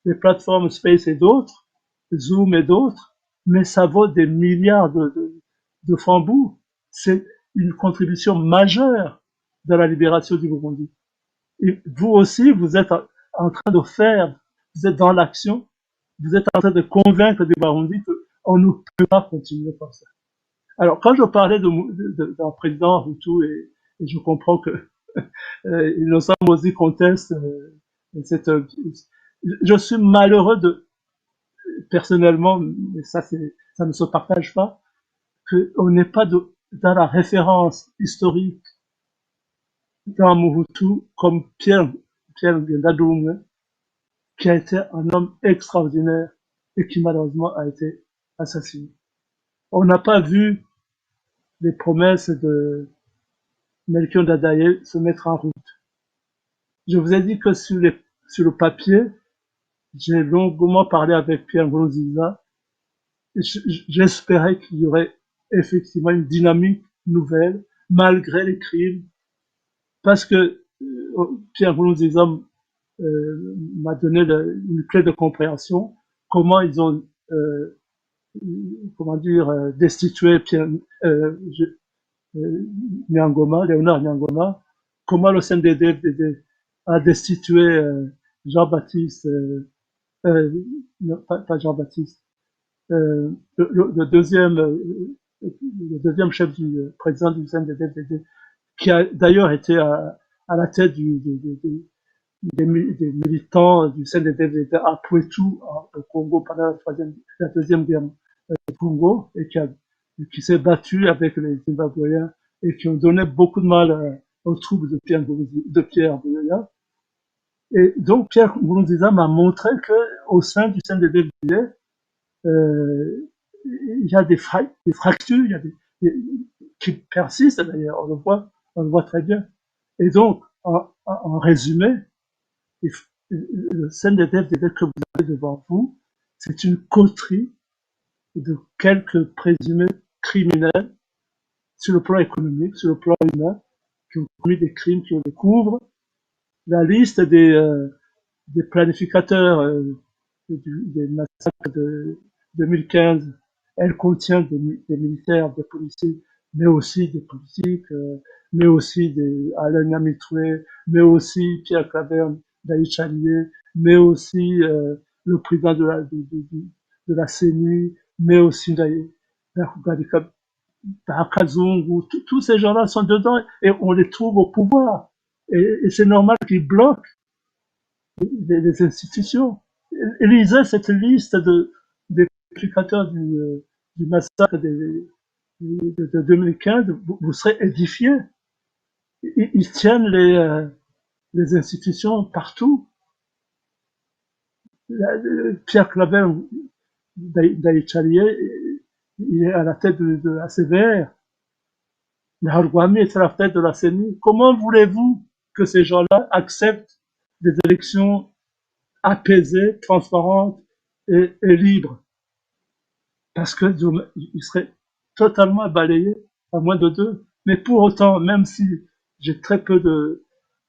les plateformes Space et d'autres, Zoom et d'autres, mais ça vaut des milliards de francs bouts. C'est une contribution majeure dans la libération du Burundi. Et vous aussi, vous êtes en train de faire, vous êtes dans l'action, vous êtes en train de convaincre du Burundi qu'on ne peut pas continuer comme ça. Alors, quand je parlais d'un président Hutu, et je comprends que Innocent Mozi conteste cette... je suis malheureux personnellement, mais ça ne se partage pas, qu'on n'est pas dans la référence historique d'un Mobutu comme Pierre Ngendadoumé, qui a été un homme extraordinaire et qui malheureusement a été assassiné. On n'a pas vu les promesses de Melchior Ndadaye se mettre en route. Je vous ai dit que sur le papier, j'ai longuement parlé avec Pierre Nkurunziza. J'espérais qu'il y aurait effectivement une dynamique nouvelle, malgré les crimes, parce que Pierre Nkurunziza m'a donné une clé de compréhension, comment ils ont, destitué Léonard Nyangoma, comment le CNDD a destitué Jean-Baptiste, non, pas Jean-Baptiste, le deuxième chef du président du CNDD, qui a d'ailleurs été à la tête des militants du CNDD à Poitou, au Congo, pendant la deuxième guerre du Congo, et qui s'est battu avec les Zimbabwéens et qui ont donné beaucoup de mal aux troupes de Pierre Nkurunziza. Et donc Pierre Nkurunziza m'a montré que au sein du CNDD, il y a des fractures, il y a qui persistent d'ailleurs, on le voit très bien. Et donc, en résumé, le CNDD que vous avez devant vous, c'est une coterie de quelques présumés criminels sur le plan économique, sur le plan humain, qui ont commis des crimes, qui on découvre. La liste des planificateurs des massacres de 2015, elle contient des militaires, des policiers, mais aussi des politiques, mais aussi des Alain Nyamitwe, mais aussi Pierre Claver Ndayicariye, mais aussi le président de la CENI, mais aussi Kazungu, tous ces gens-là sont dedans et on les trouve au pouvoir. Et c'est normal qu'ils bloquent les institutions. Lisez cette liste des planificateurs du massacre de 2015, vous serez édifiés. Ils tiennent les institutions partout. Pierre Claver Ndayicariye, il est à la tête de la CVR. Ntahorwamiye est à la tête de la CENI. Comment voulez-vous que ces gens-là acceptent des élections apaisées, transparentes et libres? Parce que ils seraient totalement balayés à moins de 2. Mais pour autant, même si j'ai très peu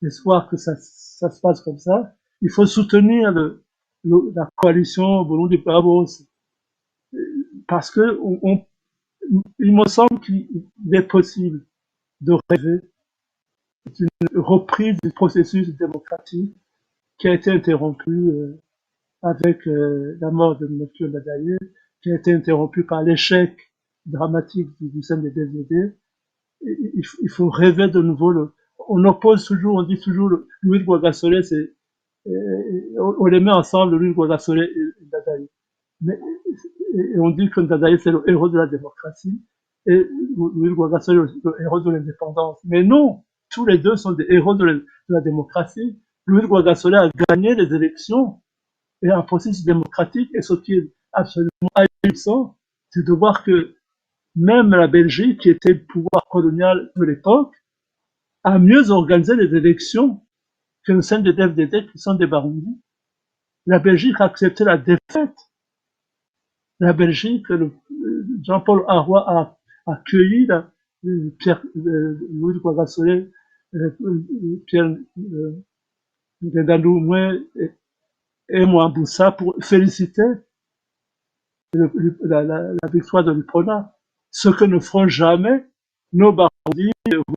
d'espoir que ça se passe comme ça, il faut soutenir la coalition Burundi Bravos. Parce que il me semble qu'il est possible de rêver d'une reprise du processus démocratique qui a été interrompu avec la mort de Melchior Ndadaye, qui a été interrompu par l'échec dramatique du CNDD. Il faut rêver de nouveau. On oppose toujours, on dit toujours Louis Rwagasore, on les met ensemble, Louis Rwagasore et Ndadaye. Mais et on dit que Ndadaye c'est le héros de la démocratie et Louis Rwagasore le héros de l'indépendance. Mais non, tous les deux sont des héros de la démocratie. Louis Rwagasore a gagné les élections et un processus démocratique, et ce qui est absolument ahurissant, c'est de voir que même la Belgique, qui était le pouvoir colonial de l'époque, a mieux organisé les élections que le CNDD-FDD qui sont des Barundi. La Belgique a accepté la défaite. La Belgique, Jean-Paul Aroy a accueilli Louis Rwagasore, Pierre Ndandou et Mwambutsa pour féliciter la victoire de l'UPRONA. Ce que ne feront jamais nos Barundi,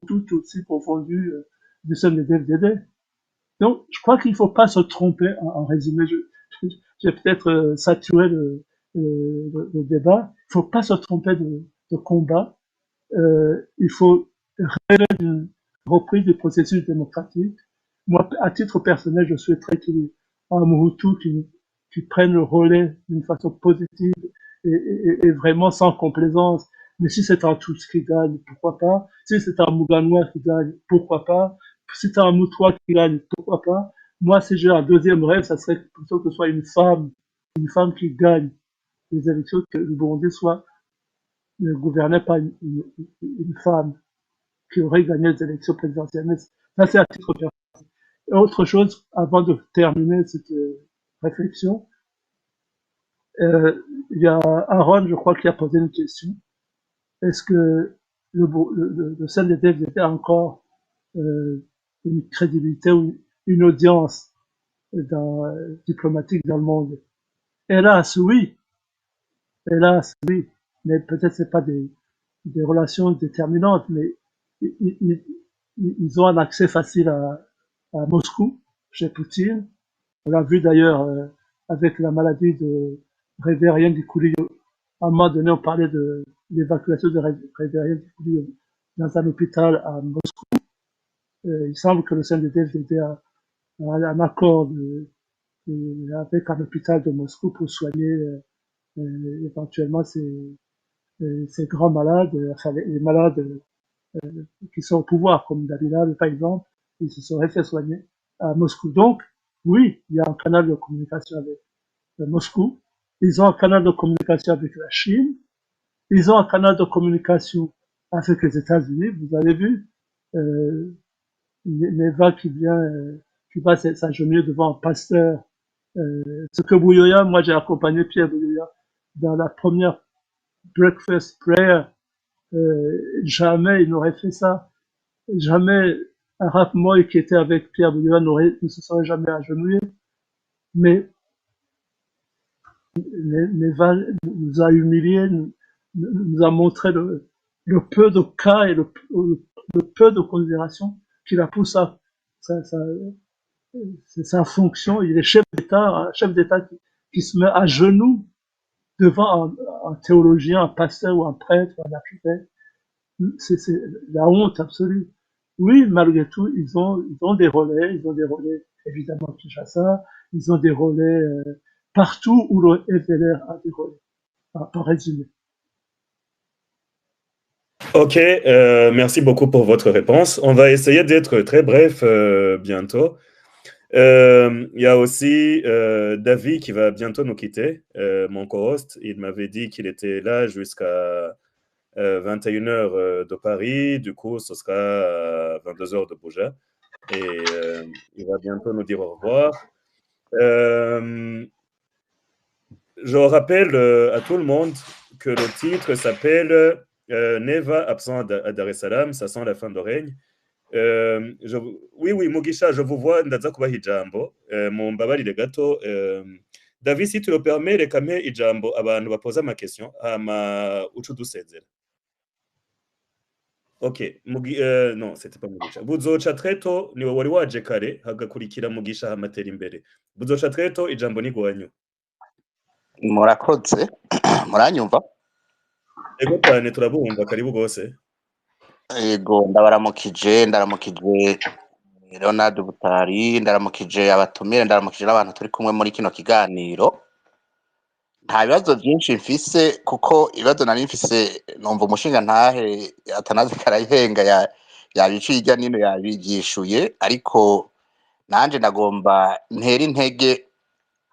tout aussi confondus du CNDD-FDD. Donc, je crois qu'il ne faut pas se tromper en résumé. J'ai peut-être saturé le débat. Il ne faut pas se tromper de combat. Il faut rêver d'une reprise du processus démocratique. Moi, à titre personnel, je souhaiterais qu'il y ait un Mobutu qui prenne le relais d'une façon positive et vraiment sans complaisance. Mais si c'est un Tutsi qui gagne, pourquoi pas? Si c'est un Muganwa qui gagne, pourquoi pas? Si c'est un Mutwa qui gagne, pourquoi pas? Moi, si j'ai un deuxième rêve, ça serait plutôt que ce soit une femme qui gagne les élections, que le Burundi soit gouverné par une femme qui aurait gagné les élections présidentielles. Mais ça, c'est à titre personnel. Et autre chose, avant de terminer cette réflexion, il y a Aaron, je crois, qui a posé une question. Est-ce que le CNDD a encore une crédibilité ou une audience diplomatique dans le monde? Hélas, oui. Hélas, oui. Mais peut-être c'est pas des relations déterminantes, mais ils ont un accès facile à Moscou, chez Poutine. On l'a vu d'ailleurs avec la maladie de Révérien Dikouli. À un moment donné, on parlait de l'évacuation de Révérien Dikouli dans un hôpital à Moscou. Il semble que le CNDD-FDD a un accord avec un hôpital de Moscou pour soigner éventuellement ces grands malades, enfin les malades qui sont au pouvoir, comme Dabilal par exemple, ils se seraient fait soigner à Moscou. Donc, oui, il y a un canal de communication avec Moscou. Ils ont un canal de communication avec la Chine. Ils ont un canal de communication avec les États-Unis. Vous avez vu Neva qui va s'agenouiller devant un pasteur. Ce que Bouyoya, moi j'ai accompagné Pierre Bouyoya dans la première breakfast prayer. Jamais il n'aurait fait ça. Jamais Arap Moy qui était avec Pierre Bouyoya ne se serait jamais agenouillé. Mais Neva nous a humiliés, nous a montré le peu de cas et le peu de considération qu'il a pour sa fonction. Il est chef d'État qui se met à genoux devant un théologien, un pasteur ou un prêtre ou un architecte. C'est la honte absolue. Oui, malgré tout, ils ont des relais. Ils ont des relais évidemment Kinshasa. Ils ont des relais partout où le FDLR a des relais. En résumé. Ok, merci beaucoup pour votre réponse. On va essayer d'être très bref bientôt. Il y a aussi David qui va bientôt nous quitter, mon co-host. Il m'avait dit qu'il était là jusqu'à 21h de Paris. Du coup, ce sera 22h de Buja. Et il va bientôt nous dire au revoir. Je rappelle à tout le monde que le titre s'appelle Neva absent à Dar es Salaam, ça sent la fin de règne. Oui, Mugisha, je vous vois, ndaza kubaha ijambo. Mumbabarire gato. David, si tu le permets, reka mpe ijambo abantu bapoza ama question hama ucu dusezera. Ok, non, c'était pas Mugisha. Buzoca Treto niwe wari waje kare hagakurikira Mugisha hamatera imbere. Buzoca Treto ijambo ni gwanyu. Murakoze muranyumva? Ego cyane turabumva, karibu gose. Yego ndabaramukije Leonard Butari, ndaramukije abatumire, ndaramukije n'abantu turi kumwe muri kino kiganiro. Nta bibazo byinshi mfise kuko ibibazo nari mfise numva umushinga ntahe Atanazi Karayihenga yabiciye irya nino yabigishuye, ariko nanje nagomba ntera intege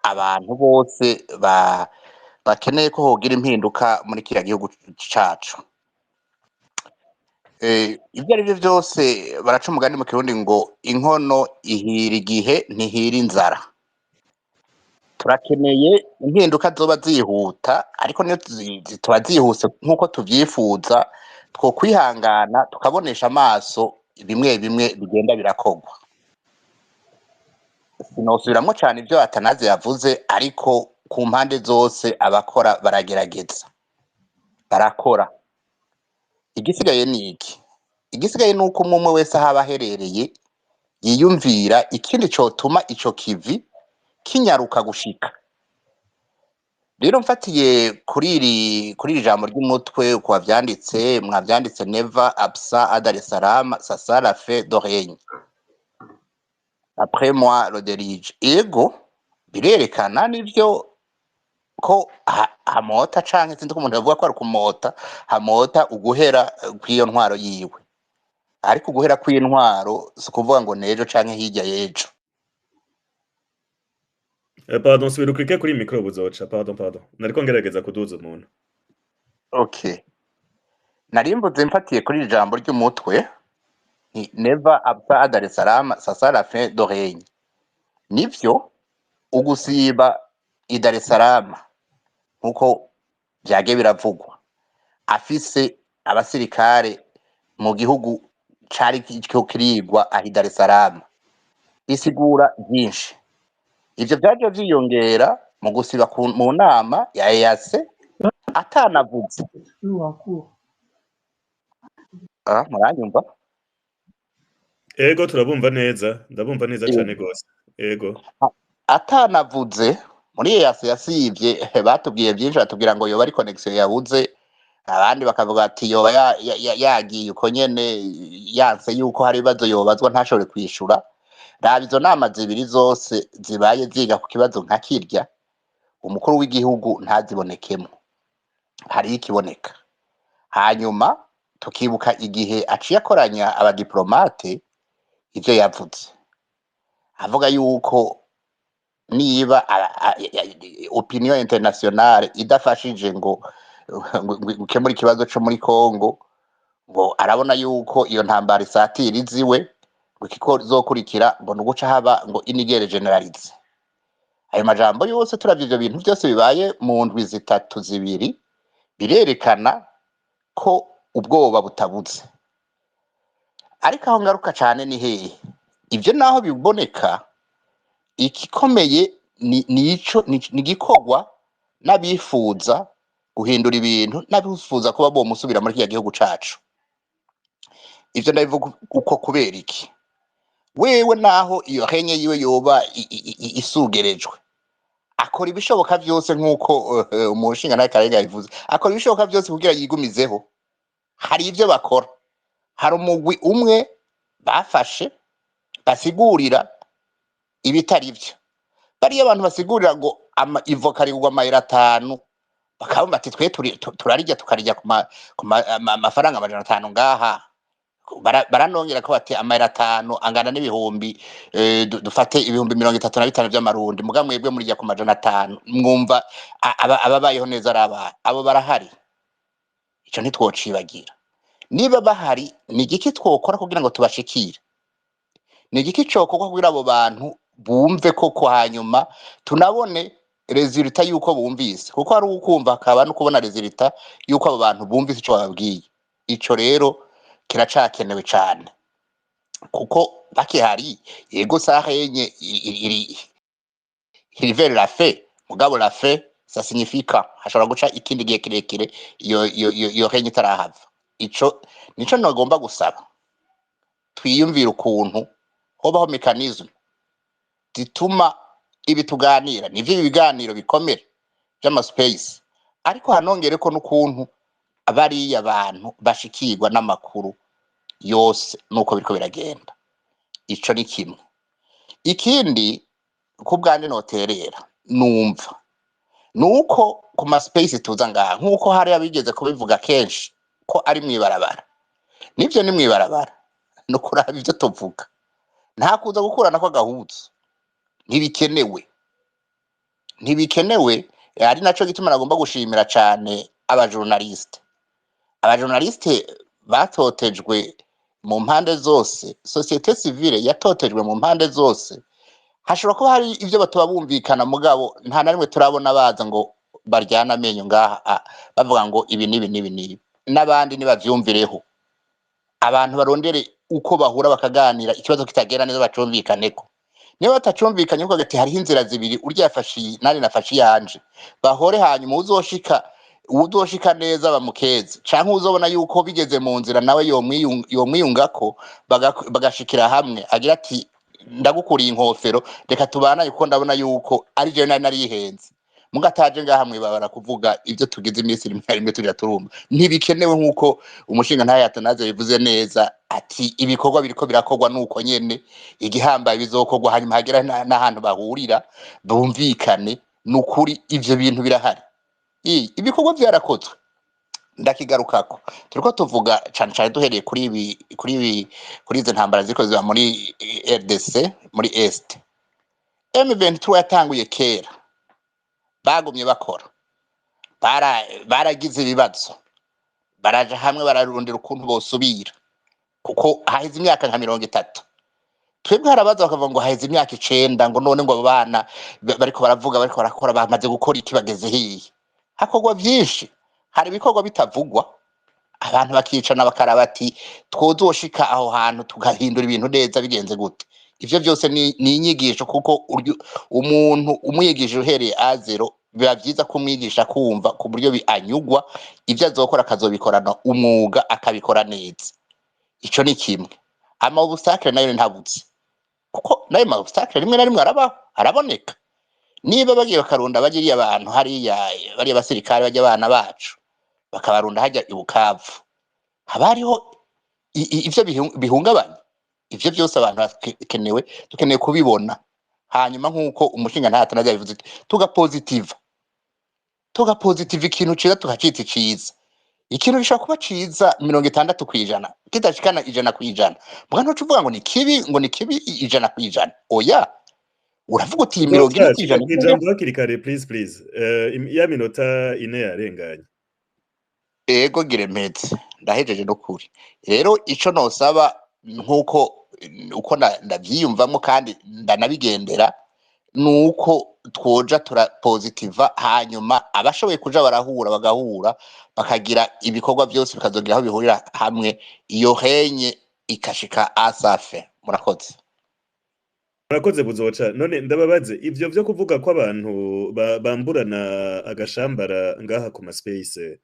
abantu bose bakeneye ko hogira impinduka muri kiriya gihugu cacu. Ibyo ari byo byose baraca umugani mu kirundi ngo inkono ihira igihe ntihira inzara. Turakeneye impinduka zoba zihuta, ariko niyo zitoba zihuse nk'uko tuvyifuza, two kwihangana tukabonesha amaso bimwe bimwe bigenda birakogwa. Sinosubiramwo cane ivyo Atanaze yavuze, ariko ku mpande zose abakora baragerageza, barakora. Igisigaye ni iki? Igisigaye ni uko umwe wese aho aba aherereye yiyumvira ikindi cotuma ico kivi kinyaruka gushika. Rero mfatiye kuri iri jambo ry'umutwe ku bavyanditse, mwavyanditse never absent à Dar es Salaam, ça sera la fin de règne. Après moi le dirige. Ego birerekana nivyo ko hamota canke sinzi ko umuntu yavuga ko ari kumota, hamota uguhera kw'iyo ntwaro yiwe. Ariko uguhera kw'iyo ntwaro si ukuvuga ngo nejo canke hirya y'ejo. Pardon, subira uklike kuri mikro buzoca. Pardon. Nariko ngerageza kuduza umuntu. Okay. Nari mvuze mfatiye kuri iri jambo ry'umutwe, never absent à Dar es Salaam, ça sera la fin de règne. Nivyo ugusiba i Dar es Salaam nkuko vyage biravugwa, afise abasirikare mu gihugu cari kirigwa ahi Dar es Salaam, bisigura byinshi. Ivyo vyaje vyiyongera mu gusiba mu nama ya EAC atanavuze. Muranyumva? Ego turabumva neza, ndabumva neza cane gose. Ego. Atanavuze muri EAC yasivye, batubwiye byinshi, batubwira ngo yoba ari connection yabuze, abandi bakavuga ati yoba yagiye uko nyene yanse yuko hari ibibazo yobazwa ntashobore kwishura. Raba izo nama zibiri zose zibaye ziga ku kibazo nka kirya, umukuru w'igihugu ntazibonekemo, hari ikiboneka. Hanyuma tukibuka igihe aciye akoranya abadiplomate, ivyo yavuze avuga yuko niba opinion internationale idafashije ngo gukemura ikibazo co muri Congo, ngo arabona yuko iyo ntambara isatira iziwe, ngo kizokurikira ngo nuguca haba ngo inigere generalize. Ayo majambo yose turavye ivyo bintu byose bibaye mu ndwi zitatu zibiri, birerekana ko ubwoba butabuze. Ariko aho ngaruka cane ni hehe? Ivyo naho biboneka, igikomeye ni gikorwa n'abifuza guhindura ibintu, n'abifuza kuba bomusubira muri kiriya gihugu cacu. Ivyo ndabivuga uko kubera iki? Wewe naho iyo henye yiwe yoba isugerejwe, akora ibishoboka vyose nk'uko umushinga nawe Karega yabivuze, akora ibishoboka vyose kugira yigumizeho. Hari ivyo bakora, hari umugwi umwe bafashe basigurira ibitari vyo. Bariya abantu basigurira ngo ivoka rigurwa amahera 5, bakaba bati twe turarirya tukarirya ku mafaranga 500 ngaha. Baranongera ko bati amahera 5 angana n'ibihumbi dufate ibihumbi 35 by'amarundi, muga mwebwe murirya ku 500. Mwumva ababayeho neza araba abo barahari. Ico ntitwocibagira. Niba bahari, ni igiki twokora kugira ngo tubashikire? Ni igiki cokorwa kugira abo bantu bumve koko, hanyuma tunabone resultat yuko bumvise, kuko hari ukumva akaba no kubona resultat yuko abo bantu bumvise ico bababwiye. Ico rero kiracakenewe cane, kuko bakihari yego sahenye iri vers la fin, mugabo la fin ça signifie hashobora guca ikindi gihe kirekire iyo henye itarahava. Ico nico nagomba gusaba, twiyumvira ukuntu hobaho mechanism zituma ibi tuganira nivyo ibiganiro bikomera by'amaspace, ariko hanongere ko n'ukuntu abariya abantu bashikirwa n'amakuru yose nuko biriko biragenda. Ico ni kimwe. Ikindi ku bwanje noterera numva nuko ku maspace tuza ngaha, nkuko hari abigeze kubivuga kenshi ko ari mwibarabara. Nivyo ni mwibarabara, no kuraba ivyo tuvuga nta kuza gukurana kw'agahuzu ntibikenewe ari naco gituma nagomba gushimira cane abajournaliste batotejwe mu mpande zose societe civile yatotejwe mu mpande zose hashobora kuba hari ivyo batoba bumvikana mugabo nta na rimwe turabona baza ngo baryana amenyo ngaha bavuga ngo ibi nibi n'abandi nibavyumvireho abantu barondere uko bahura bakaganira ikibazo kitagera neza bacumvikaneko niba batacumvikanye uko gati hariho inzira zibiri urya yafashe nari nafashe yanje bahore hanyuma uzoshika neza bamukeze canke uzobona yuko bigeze mu nzira nawe yomwiyungako bagashikira hamwe agira ati ndagukuriye inkofero reka tubana yuko ndabona yuko ari je nari yihenze mugataje ngaha mwibabara kuvuga ivyo tugize iminsi rimwe turira turumva ntibikenewe nkuko umushinga ntayatanaze bivuze neza ati ibikorwa biriko birakorwa nuko nyene igihambaye bizokorwa hanyuma hagera n'ahantu bahurira bumvikane nukuri ivyo bintu birahari ibikorwa vyarakozwe ndakigarukako turiko tuvuga cane duhereye kuri izo ntambara ziko ziba muri RDC muri Est M23 yatanguye kera bagumye bakora baragize ibibazo baraja hamwe bararundira ukuntu bosubira kuko haheze imyaka nka 30 twebwe harabaza bakavuga ngo haheze imyaka 9 ngo none ngo abana bariko barakora bamaze gukora iki bageze hiye hakorwa byinshi hari ibikorwa bitavugwa abantu bakicana bakaraba ati twozoshika aho hantu tugahindura ibintu neza bigenze gute ivyo byose ni inyigisho kuko umuntu umwigisha uhereye A0 biba byiza kumwigisha kumva ku buryo anyugwa ivyo azokora akazobikorana umwuga akabikora neza ico ni kimwe obstacle nayo ntabutse kuko nayo obstacle rimwe na rimwe araboneka niba bagiye bakarunda bagiriye abantu hariya bari abasirikare bajya abana bacu bakabarunda hajya ibukavu habariho ivyo bihungabanya ivyo byose abantu dukeneye kubibona hanyuma nkuko umushinga ntayatanaje bivuze tuga positive ikintu ciza tukacita ciza ikintu gishaka kuba ciza 60% kitashikana 100% mwana ucuvuga ngo ni kibi 100% oya uravuga uti 40% ijambo hakiri kare please ya minota ine yarenganye ego giremetse ndahejeje no kuri rero ico nosaba nkuko uko ndavyiyumvamo kandi ndanabigendera nuko twoja positiva hanyuma abashoboye kuja barahura bagahura bakagira ibikorwa byose bikazogira aho bihurira hamwe iyo henye ikashika asafe murakoze buzoca none ndababaze ivyo vyo kuvuga ko abantu bamburana agashambara ngaha ku space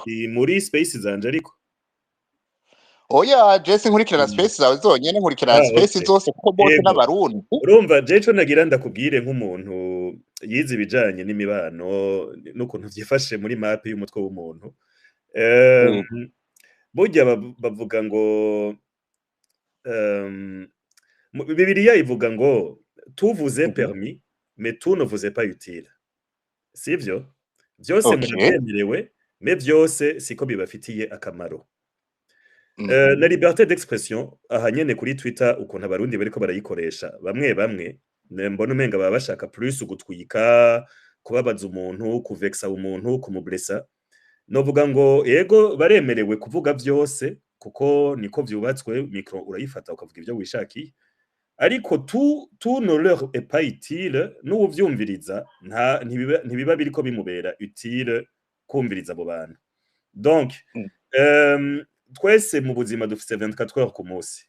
si muri space zanje ariko oya Jesse nkurikirana space zawe zonyene nkurikirana space zose kuko bose n'abarundi urumva jeco nagira ndakubwire nk'umuntu yize ibijanye n'imibano n'ukuntu vyifashe muri map y'umutwe w'umuntu burya bavuga ngo Bibiliya ivuga ngo tout vous est permis mais tout ne vous est pas utile sivyo byose murabyemerewe mais byose siko bibafitiye akamaro na liberté d'expression aha nyene kuri Twitter ukuntu abarundi bariko barayikoresha bamwe mbona umenga baba bashaka plus ugutwika kubabaza umuntu kuvexa umuntu kumublessa novuga ngo yego baremerewe kuvuga byose kuko niko vyubatswe micro urayifata ukavuga ivyo wishakiye ariko tout ne leur est pas utile n'uvyumviriza ntibiba biriko bimubera utile kumviriza abo bantu donc twese mu buzima dufite 24 heures ku munsi